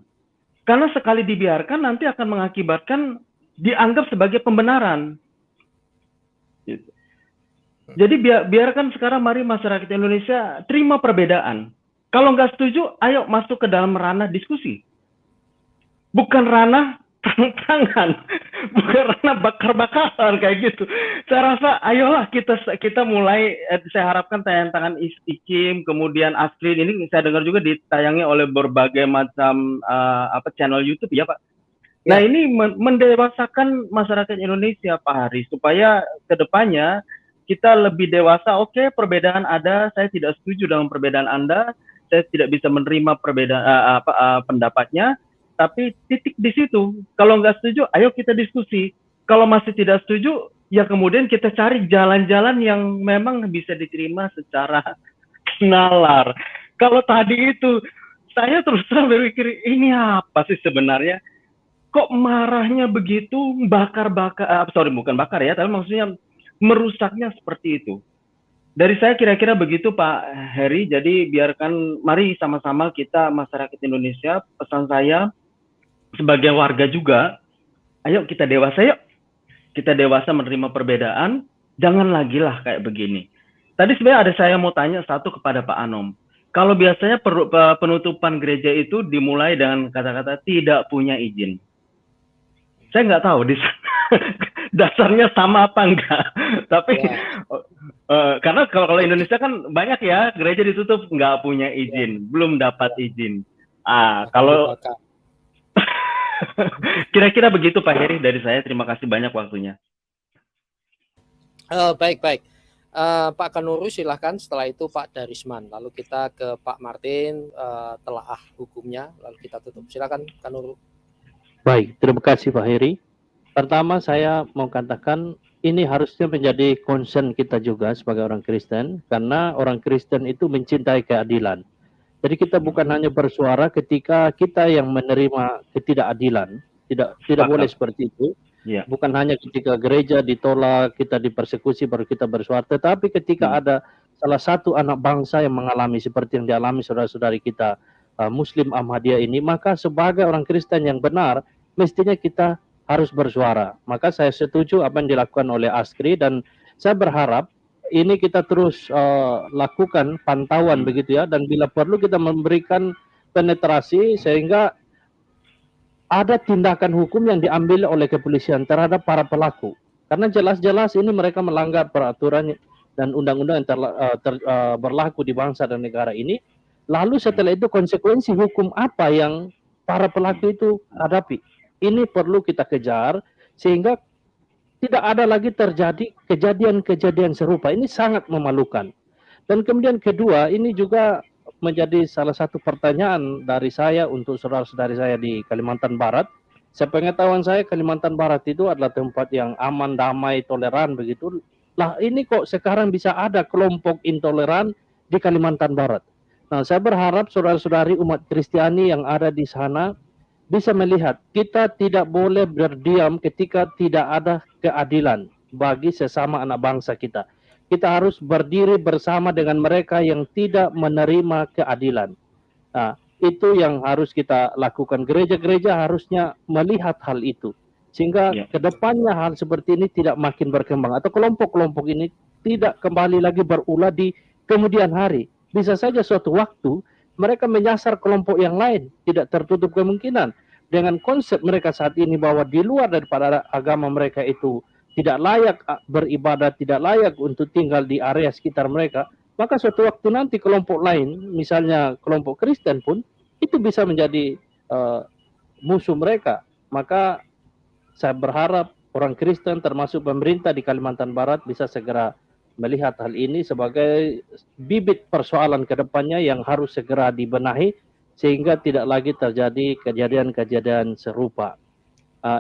Karena sekali dibiarkan nanti akan mengakibatkan dianggap sebagai pembenaran. Gitu. Jadi biarkan sekarang mari masyarakat Indonesia terima perbedaan. Kalau nggak setuju, ayo masuk ke dalam ranah diskusi. Bukan ranah terang-terangan, bukan ranah bakar-bakaran kayak gitu. Saya rasa, ayolah kita mulai. Saya harapkan tayangan Istikim, kemudian Astrid ini saya dengar juga ditayangi oleh berbagai macam channel YouTube ya Pak. Nah ini mendewasakan masyarakat Indonesia Pak Hari, supaya kedepannya kita lebih dewasa. Oke, perbedaan ada, saya tidak setuju dengan perbedaan Anda. Saya tidak bisa menerima perbedaan pendapatnya, tapi titik di situ. Kalau nggak setuju, ayo kita diskusi. Kalau masih tidak setuju, ya kemudian kita cari jalan-jalan yang memang bisa diterima secara nalar. Kalau tadi itu, saya terus terang berpikir, ini apa sih sebenarnya? Kok marahnya begitu, bukan bakar ya, tapi maksudnya merusaknya seperti itu. Dari saya kira-kira begitu Pak Heri. Jadi biarkan, mari sama-sama kita masyarakat Indonesia, pesan saya sebagai warga juga, ayo kita dewasa yuk. Kita dewasa menerima perbedaan, jangan lagi lah kayak begini. Tadi sebenarnya ada saya mau tanya satu kepada Pak Anom. kalau biasanya penutupan gereja itu dimulai dengan kata-kata tidak punya izin. Saya nggak tahu di dasarnya sama apa enggak. Tapi karena kalau Indonesia kan banyak ya gereja ditutup nggak punya izin, belum dapat izin. Kalau kira-kira begitu Pak Heri dari saya. Terima kasih banyak waktunya. Baik. Pak Kanuru silahkan, setelah itu Pak Darisman, lalu kita ke Pak Martin, telaah hukumnya, lalu kita tutup. Silakan Kanuru. Baik, terima kasih Pak Heri. Pertama saya mau katakan ini harusnya menjadi concern kita juga sebagai orang Kristen, karena orang Kristen itu mencintai keadilan. Jadi kita bukan hanya bersuara ketika kita yang menerima ketidakadilan, tidak boleh seperti itu. Ya. Bukan hanya ketika gereja ditolak, kita dipersekusi baru kita bersuara, tetapi ketika ada salah satu anak bangsa yang mengalami seperti yang dialami saudara-saudari kita Muslim Ahmadiyah ini, maka sebagai orang Kristen yang benar, mestinya kita harus bersuara. Maka saya setuju apa yang dilakukan oleh Askri, dan saya berharap ini kita terus lakukan pantauan begitu ya, dan bila perlu kita memberikan penetrasi sehingga ada tindakan hukum yang diambil oleh kepolisian terhadap para pelaku. Karena jelas-jelas ini mereka melanggar peraturan dan undang-undang yang berlaku di bangsa dan negara ini. Lalu setelah itu konsekuensi hukum apa yang para pelaku itu hadapi. Ini perlu kita kejar sehingga tidak ada lagi terjadi kejadian-kejadian serupa. Ini sangat memalukan. Dan kemudian kedua, ini juga menjadi salah satu pertanyaan dari saya untuk saudara-saudari saya di Kalimantan Barat. Sepengetahuan saya Kalimantan Barat itu adalah tempat yang aman, damai, toleran begitu. Lah ini kok sekarang bisa ada kelompok intoleran di Kalimantan Barat. Nah, saya berharap saudara-saudari umat Kristiani yang ada di sana bisa melihat kita tidak boleh berdiam ketika tidak ada keadilan bagi sesama anak bangsa kita. Kita harus berdiri bersama dengan mereka yang tidak menerima keadilan. Nah, itu yang harus kita lakukan. Gereja-gereja harusnya melihat hal itu. Sehingga kedepannya hal seperti ini tidak makin berkembang. Atau kelompok-kelompok ini tidak kembali lagi berulah di kemudian hari. Bisa saja suatu waktu mereka menyasar kelompok yang lain. Tidak tertutup kemungkinan. Dengan konsep mereka saat ini bahwa di luar daripada agama mereka itu tidak layak beribadah, tidak layak untuk tinggal di area sekitar mereka, maka suatu waktu nanti kelompok lain, misalnya kelompok Kristen pun, itu bisa menjadi musuh mereka. Maka saya berharap orang Kristen termasuk pemerintah di Kalimantan Barat bisa segera melihat hal ini sebagai bibit persoalan ke depannya yang harus segera dibenahi sehingga tidak lagi terjadi kejadian-kejadian serupa.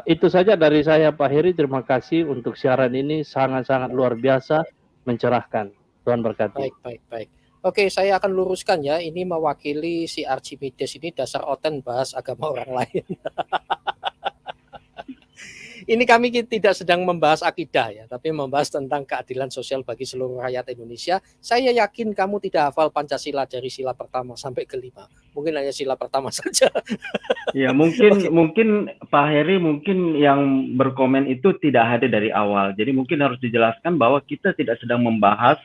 Itu saja dari saya Pak Heri, terima kasih untuk siaran ini sangat-sangat luar biasa mencerahkan. Tuhan berkati. Baik. Oke, saya akan luruskan ya, ini mewakili si Archimedes ini dasar oten bahas agama orang lain. Ini kami tidak sedang membahas akidah ya, tapi membahas tentang keadilan sosial bagi seluruh rakyat Indonesia. Saya yakin kamu tidak hafal Pancasila dari sila pertama sampai kelima. Mungkin hanya sila pertama saja. Ya, mungkin Pak Heri mungkin yang berkomen itu tidak hadir dari awal. Jadi mungkin harus dijelaskan bahwa kita tidak sedang membahas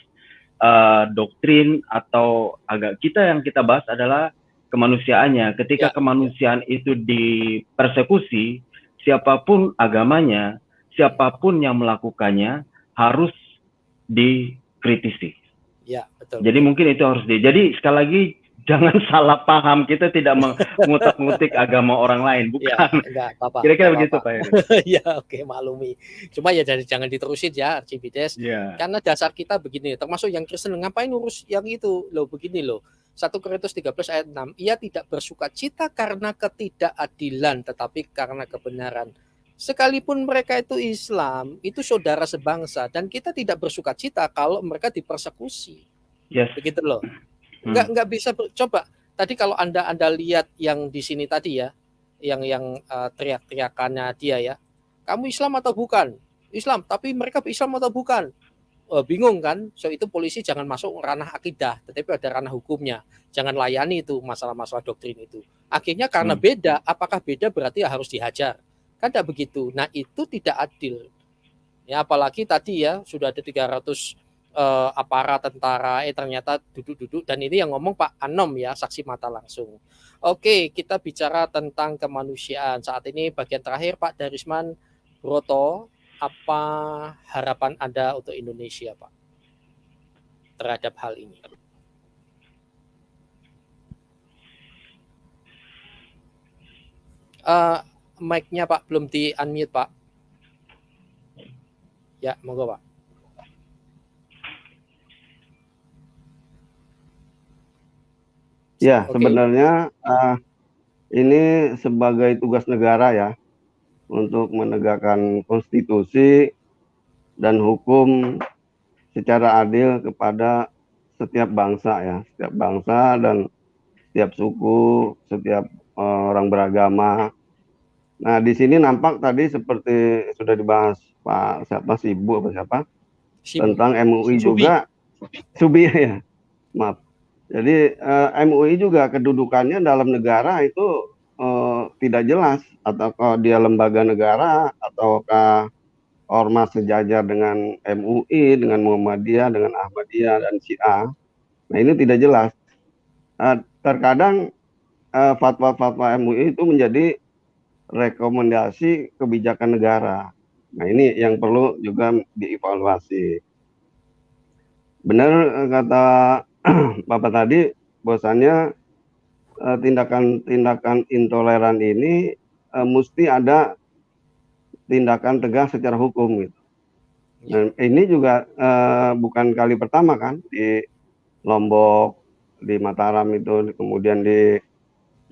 doktrin atau kita yang kita bahas adalah kemanusiaannya. Ketika kemanusiaan itu dipersekusi, siapapun agamanya, siapapun yang melakukannya harus dikritisi. Ya, betul. Jadi mungkin itu harus jadi sekali lagi jangan salah paham, kita tidak mengutak-ngutik agama orang lain, bukan. Ya, enggak apa-apa. Kira-kira begitu Pak. Ya, oke, maklumi. Cuma ya jangan diterusin ya, Archimedes. Karena dasar kita begini, termasuk yang Kristen, ngapain urus yang itu? Loh, begini loh. 1 Korintus 13 ayat 6, ia tidak bersukacita karena ketidakadilan, tetapi karena kebenaran. Sekalipun mereka itu Islam, itu saudara sebangsa, dan kita tidak bersukacita kalau mereka dipersekusi. Begitu loh. Nggak bisa coba. Tadi kalau Anda lihat yang di sini tadi ya, yang teriak-teriakannya dia ya, kamu Islam atau bukan? Islam, tapi mereka Islam atau bukan? Bingung kan? So itu polisi jangan masuk ranah akidah, tetapi ada ranah hukumnya. Jangan layani itu masalah-masalah doktrin itu. Akhirnya karena beda, apakah beda berarti harus dihajar? Kan tidak begitu. Nah itu tidak adil. Ya apalagi tadi ya sudah ada 300 aparat tentara, ternyata duduk-duduk, dan ini yang ngomong Pak Anom ya, saksi mata langsung. Oke, kita bicara tentang kemanusiaan. Saat ini bagian terakhir Pak Darisman Broto, apa harapan Anda untuk Indonesia Pak terhadap hal ini? Mic-nya Pak belum di-unmute Pak. Ya, monggo Pak. Ya, Oke. sebenarnya ini sebagai tugas negara ya untuk menegakkan konstitusi dan hukum secara adil kepada setiap bangsa ya, setiap bangsa dan setiap suku, setiap orang beragama. Nah, di sini nampak tadi seperti sudah dibahas Pak siapa Sibu apa siapa tentang MUI juga, Subi ya, maaf. Jadi MUI juga kedudukannya dalam negara itu tidak jelas, ataukah dia lembaga negara ataukah ormas sejajar dengan MUI, dengan Muhammadiyah, dengan Ahmadiyah dan Syiah. Nah, ini tidak jelas. Terkadang fatwa-fatwa MUI itu menjadi rekomendasi kebijakan negara. Nah, ini yang perlu juga dievaluasi. Benar kata Bapak tadi, bahwasannya tindakan-tindakan intoleran ini mesti ada tindakan tegas secara hukum gitu. Dan ini juga bukan kali pertama kan, di Lombok, di Mataram itu, kemudian di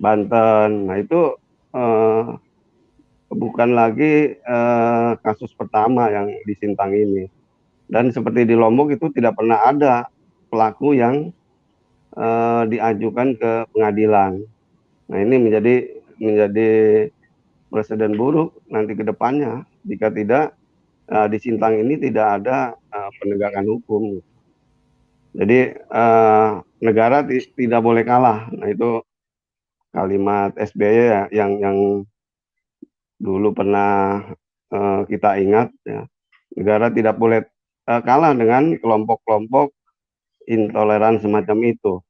Banten. Nah, itu bukan lagi kasus pertama yang di Sintang ini. Dan seperti di Lombok itu tidak pernah ada pelaku yang diajukan ke pengadilan. Nah, ini menjadi presiden buruk nanti ke depannya jika tidak di Sintang ini tidak ada penegakan hukum. Jadi negara tidak boleh kalah. Nah, itu kalimat SBY ya, yang dulu pernah kita ingat ya. Negara tidak boleh kalah dengan kelompok-kelompok intoleran semacam itu.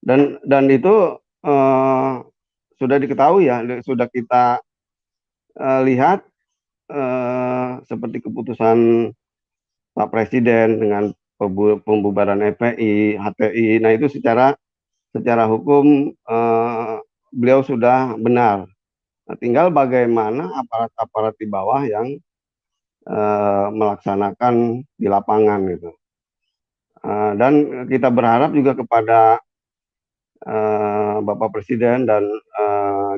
Dan itu sudah diketahui ya, sudah kita lihat seperti keputusan Pak Presiden dengan pembubaran FPI, HTI. Nah, itu secara hukum beliau sudah benar. Nah, tinggal bagaimana aparat-aparat di bawah yang melaksanakan di lapangan gitu. Dan kita berharap juga kepada Bapak Presiden dan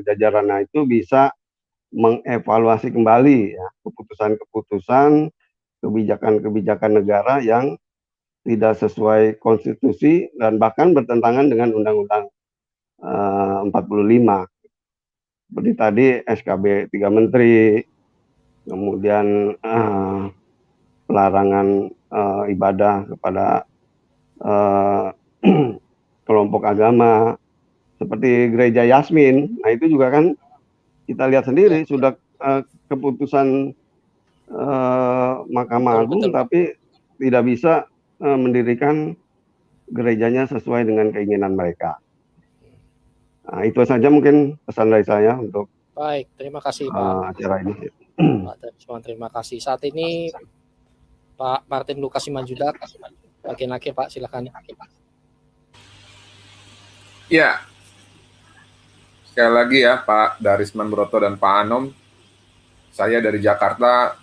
jajarannya itu bisa mengevaluasi kembali ya keputusan-keputusan, kebijakan-kebijakan negara yang tidak sesuai konstitusi dan bahkan bertentangan dengan Undang-Undang 45. Seperti tadi SKB 3 Menteri, kemudian pelarangan ibadah kepada kelompok agama seperti gereja Yasmin. Nah, itu juga kan kita lihat sendiri sudah keputusan Mahkamah Agung, tapi tidak bisa mendirikan gerejanya sesuai dengan keinginan mereka. Nah, itu saja mungkin pesan dari saya untuk baik, terima kasih Pak acara ini. Pak Darisman, terima kasih. Saat ini Pak Martin Lukas Simanjuntak, bagian akhir Pak, silakan. Ya, sekali lagi ya Pak Darisman Broto dan Pak Anom, saya dari Jakarta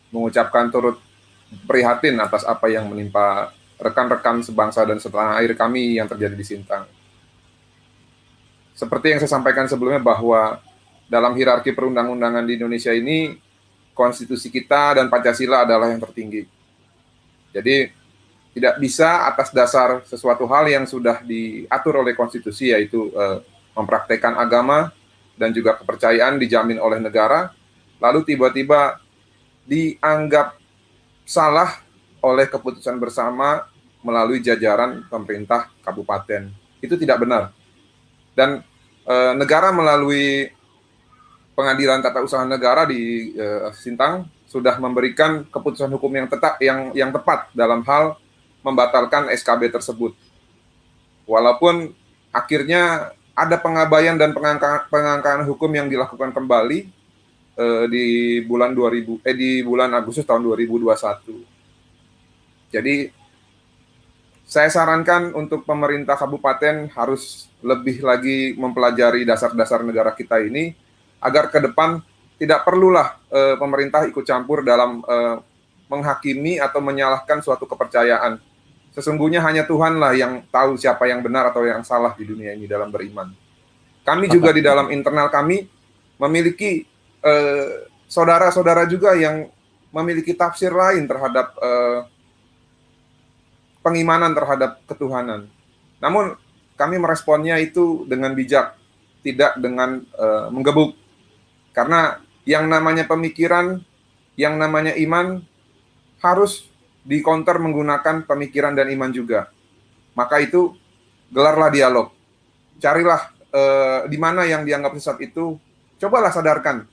mengucapkan turut prihatin atas apa yang menimpa rekan-rekan sebangsa dan setanah air kami yang terjadi di Sintang. Seperti yang saya sampaikan sebelumnya bahwa dalam hierarki perundang-undangan di Indonesia ini, konstitusi kita dan Pancasila adalah yang tertinggi. Jadi tidak bisa atas dasar sesuatu hal yang sudah diatur oleh konstitusi, yaitu mempraktekkan agama dan juga kepercayaan dijamin oleh negara, lalu tiba-tiba dianggap salah oleh keputusan bersama melalui jajaran pemerintah kabupaten. Itu tidak benar. Dan negara melalui Pengadilan Tata Usaha Negara di Sintang sudah memberikan keputusan hukum yang tepat dalam hal membatalkan SKB tersebut. Walaupun akhirnya ada pengabaian dan pengangkangan hukum yang dilakukan kembali di bulan Agustus tahun 2021. Jadi saya sarankan untuk pemerintah kabupaten harus lebih lagi mempelajari dasar-dasar negara kita ini agar ke depan tidak perlulah pemerintah ikut campur dalam menghakimi atau menyalahkan suatu kepercayaan. Sesungguhnya hanya Tuhanlah yang tahu siapa yang benar atau yang salah di dunia ini dalam beriman. Kami juga di dalam internal kami memiliki saudara-saudara juga yang memiliki tafsir lain terhadap pengimanan terhadap ketuhanan. Namun kami meresponnya itu dengan bijak, tidak dengan menggebuk. Karena yang namanya pemikiran, yang namanya iman harus di-counter menggunakan pemikiran dan iman juga. Maka itu gelarlah dialog. Carilah di mana yang dianggap sesat itu, cobalah sadarkan.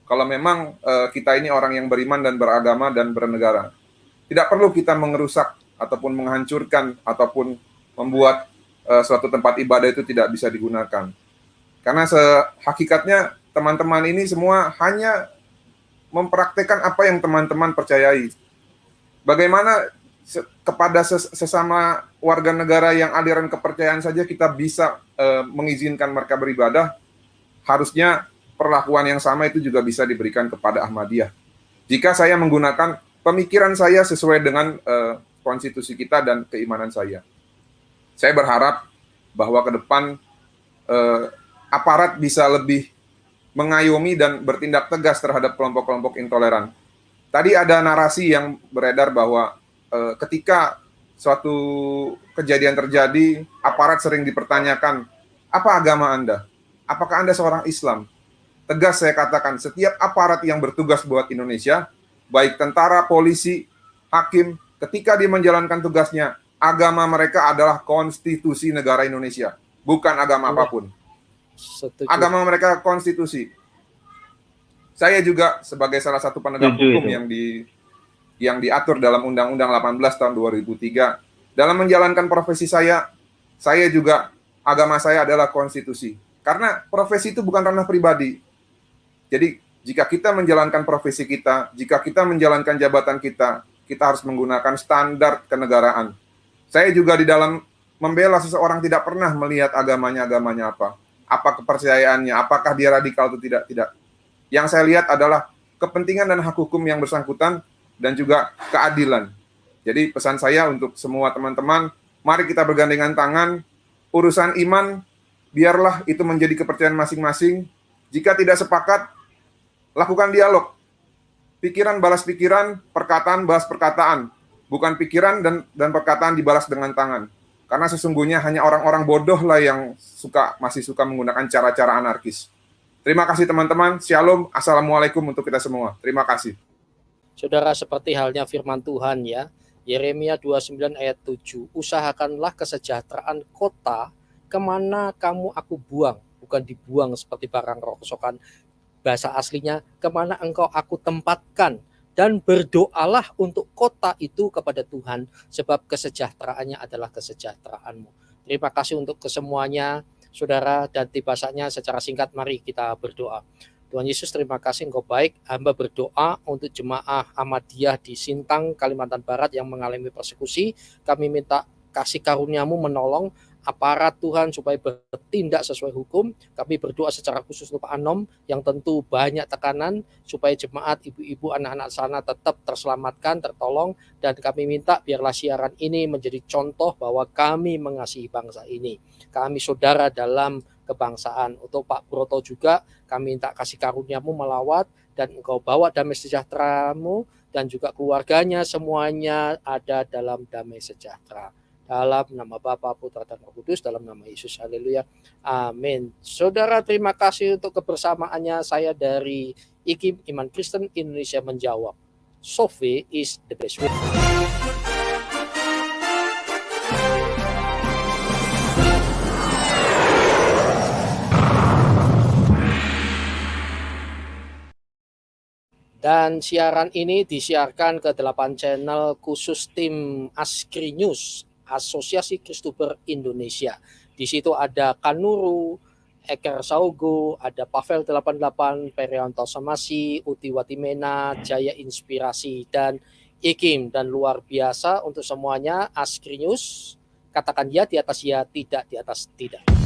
Kalau memang kita ini orang yang beriman dan beragama dan bernegara. Tidak perlu kita mengerusak ataupun menghancurkan ataupun membuat suatu tempat ibadah itu tidak bisa digunakan. Karena hakikatnya teman-teman ini semua hanya mempraktekkan apa yang teman-teman percayai. Bagaimana kepada sesama warga negara yang aliran kepercayaan saja kita bisa mengizinkan mereka beribadah, harusnya perlakuan yang sama itu juga bisa diberikan kepada Ahmadiyah. Jika saya menggunakan pemikiran saya sesuai dengan konstitusi kita dan keimanan saya. Saya berharap bahwa ke depan aparat bisa lebih mengayomi dan bertindak tegas terhadap kelompok-kelompok intoleran. Tadi ada narasi yang beredar bahwa ketika suatu kejadian terjadi, aparat sering dipertanyakan, apa agama Anda? Apakah Anda seorang Islam? Tegas saya katakan, setiap aparat yang bertugas buat Indonesia, baik tentara, polisi, hakim, ketika dia menjalankan tugasnya, agama mereka adalah konstitusi negara Indonesia, bukan agama apapun. Setuju. Agama mereka konstitusi. Saya juga sebagai salah satu penegak hukum yang diatur dalam Undang-Undang 18 tahun 2003, dalam menjalankan profesi saya juga agama saya adalah konstitusi. Karena profesi itu bukan ranah pribadi. Jadi jika kita menjalankan profesi kita, jika kita menjalankan jabatan kita harus menggunakan standar kenegaraan. Saya juga di dalam membela seseorang tidak pernah melihat agamanya apa kepercayaannya, apakah dia radikal atau tidak. Yang saya lihat adalah kepentingan dan hak hukum yang bersangkutan dan juga keadilan. Jadi pesan saya untuk semua teman-teman, mari kita bergandengan tangan, urusan iman, biarlah itu menjadi kepercayaan masing-masing. Jika tidak sepakat, lakukan dialog. Pikiran balas pikiran, perkataan balas perkataan. Bukan pikiran dan perkataan dibalas dengan tangan. Karena sesungguhnya hanya orang-orang bodoh lah yang masih suka menggunakan cara-cara anarkis. Terima kasih teman-teman. Shalom. Assalamualaikum untuk kita semua. Terima kasih. Saudara, seperti halnya firman Tuhan ya, Yeremia 29 ayat 7, usahakanlah kesejahteraan kota kemana kamu aku buang, bukan dibuang seperti barang rongsokan. Bahasa aslinya, kemana engkau aku tempatkan, dan berdoalah untuk kota itu kepada Tuhan, sebab kesejahteraannya adalah kesejahteraanmu. Terima kasih untuk kesemuanya, saudara, dan tiba saatnya secara singkat mari kita berdoa. Tuhan Yesus, terima kasih Engkau baik. Hamba berdoa untuk jemaah Ahmadiyah di Sintang, Kalimantan Barat yang mengalami persekusi. Kami minta kasih karunia-Mu menolong aparat Tuhan supaya bertindak sesuai hukum. Kami berdoa secara khusus untuk Pak Anom yang tentu banyak tekanan supaya jemaat, ibu-ibu, anak-anak sana tetap terselamatkan, tertolong. Dan kami minta biarlah siaran ini menjadi contoh bahwa kami mengasihi bangsa ini. Kami saudara dalam kebangsaan. Untuk Pak Broto juga kami minta kasih karunia-Mu melawat dan Engkau bawa damai sejahtera-Mu dan juga keluarganya semuanya ada dalam damai sejahtera. Dalam nama Bapa, Putra, dan Roh Kudus, dalam nama Yesus, haleluya, amin. Saudara, terima kasih untuk kebersamaannya. Saya dari IKIM Iman Kristen Indonesia menjawab, Sophie is the best way. Dan siaran ini disiarkan ke 8 channel khusus tim Askri News, Asosiasi Kristuber Indonesia. Di situ ada Kanuru, Eker Saugo, ada Pavel 88, Perianto Samasi, Uti Watimena, Jaya Inspirasi, dan Ikim. Dan luar biasa untuk semuanya, Askri News, katakan ya di atas ya, tidak di atas tidak.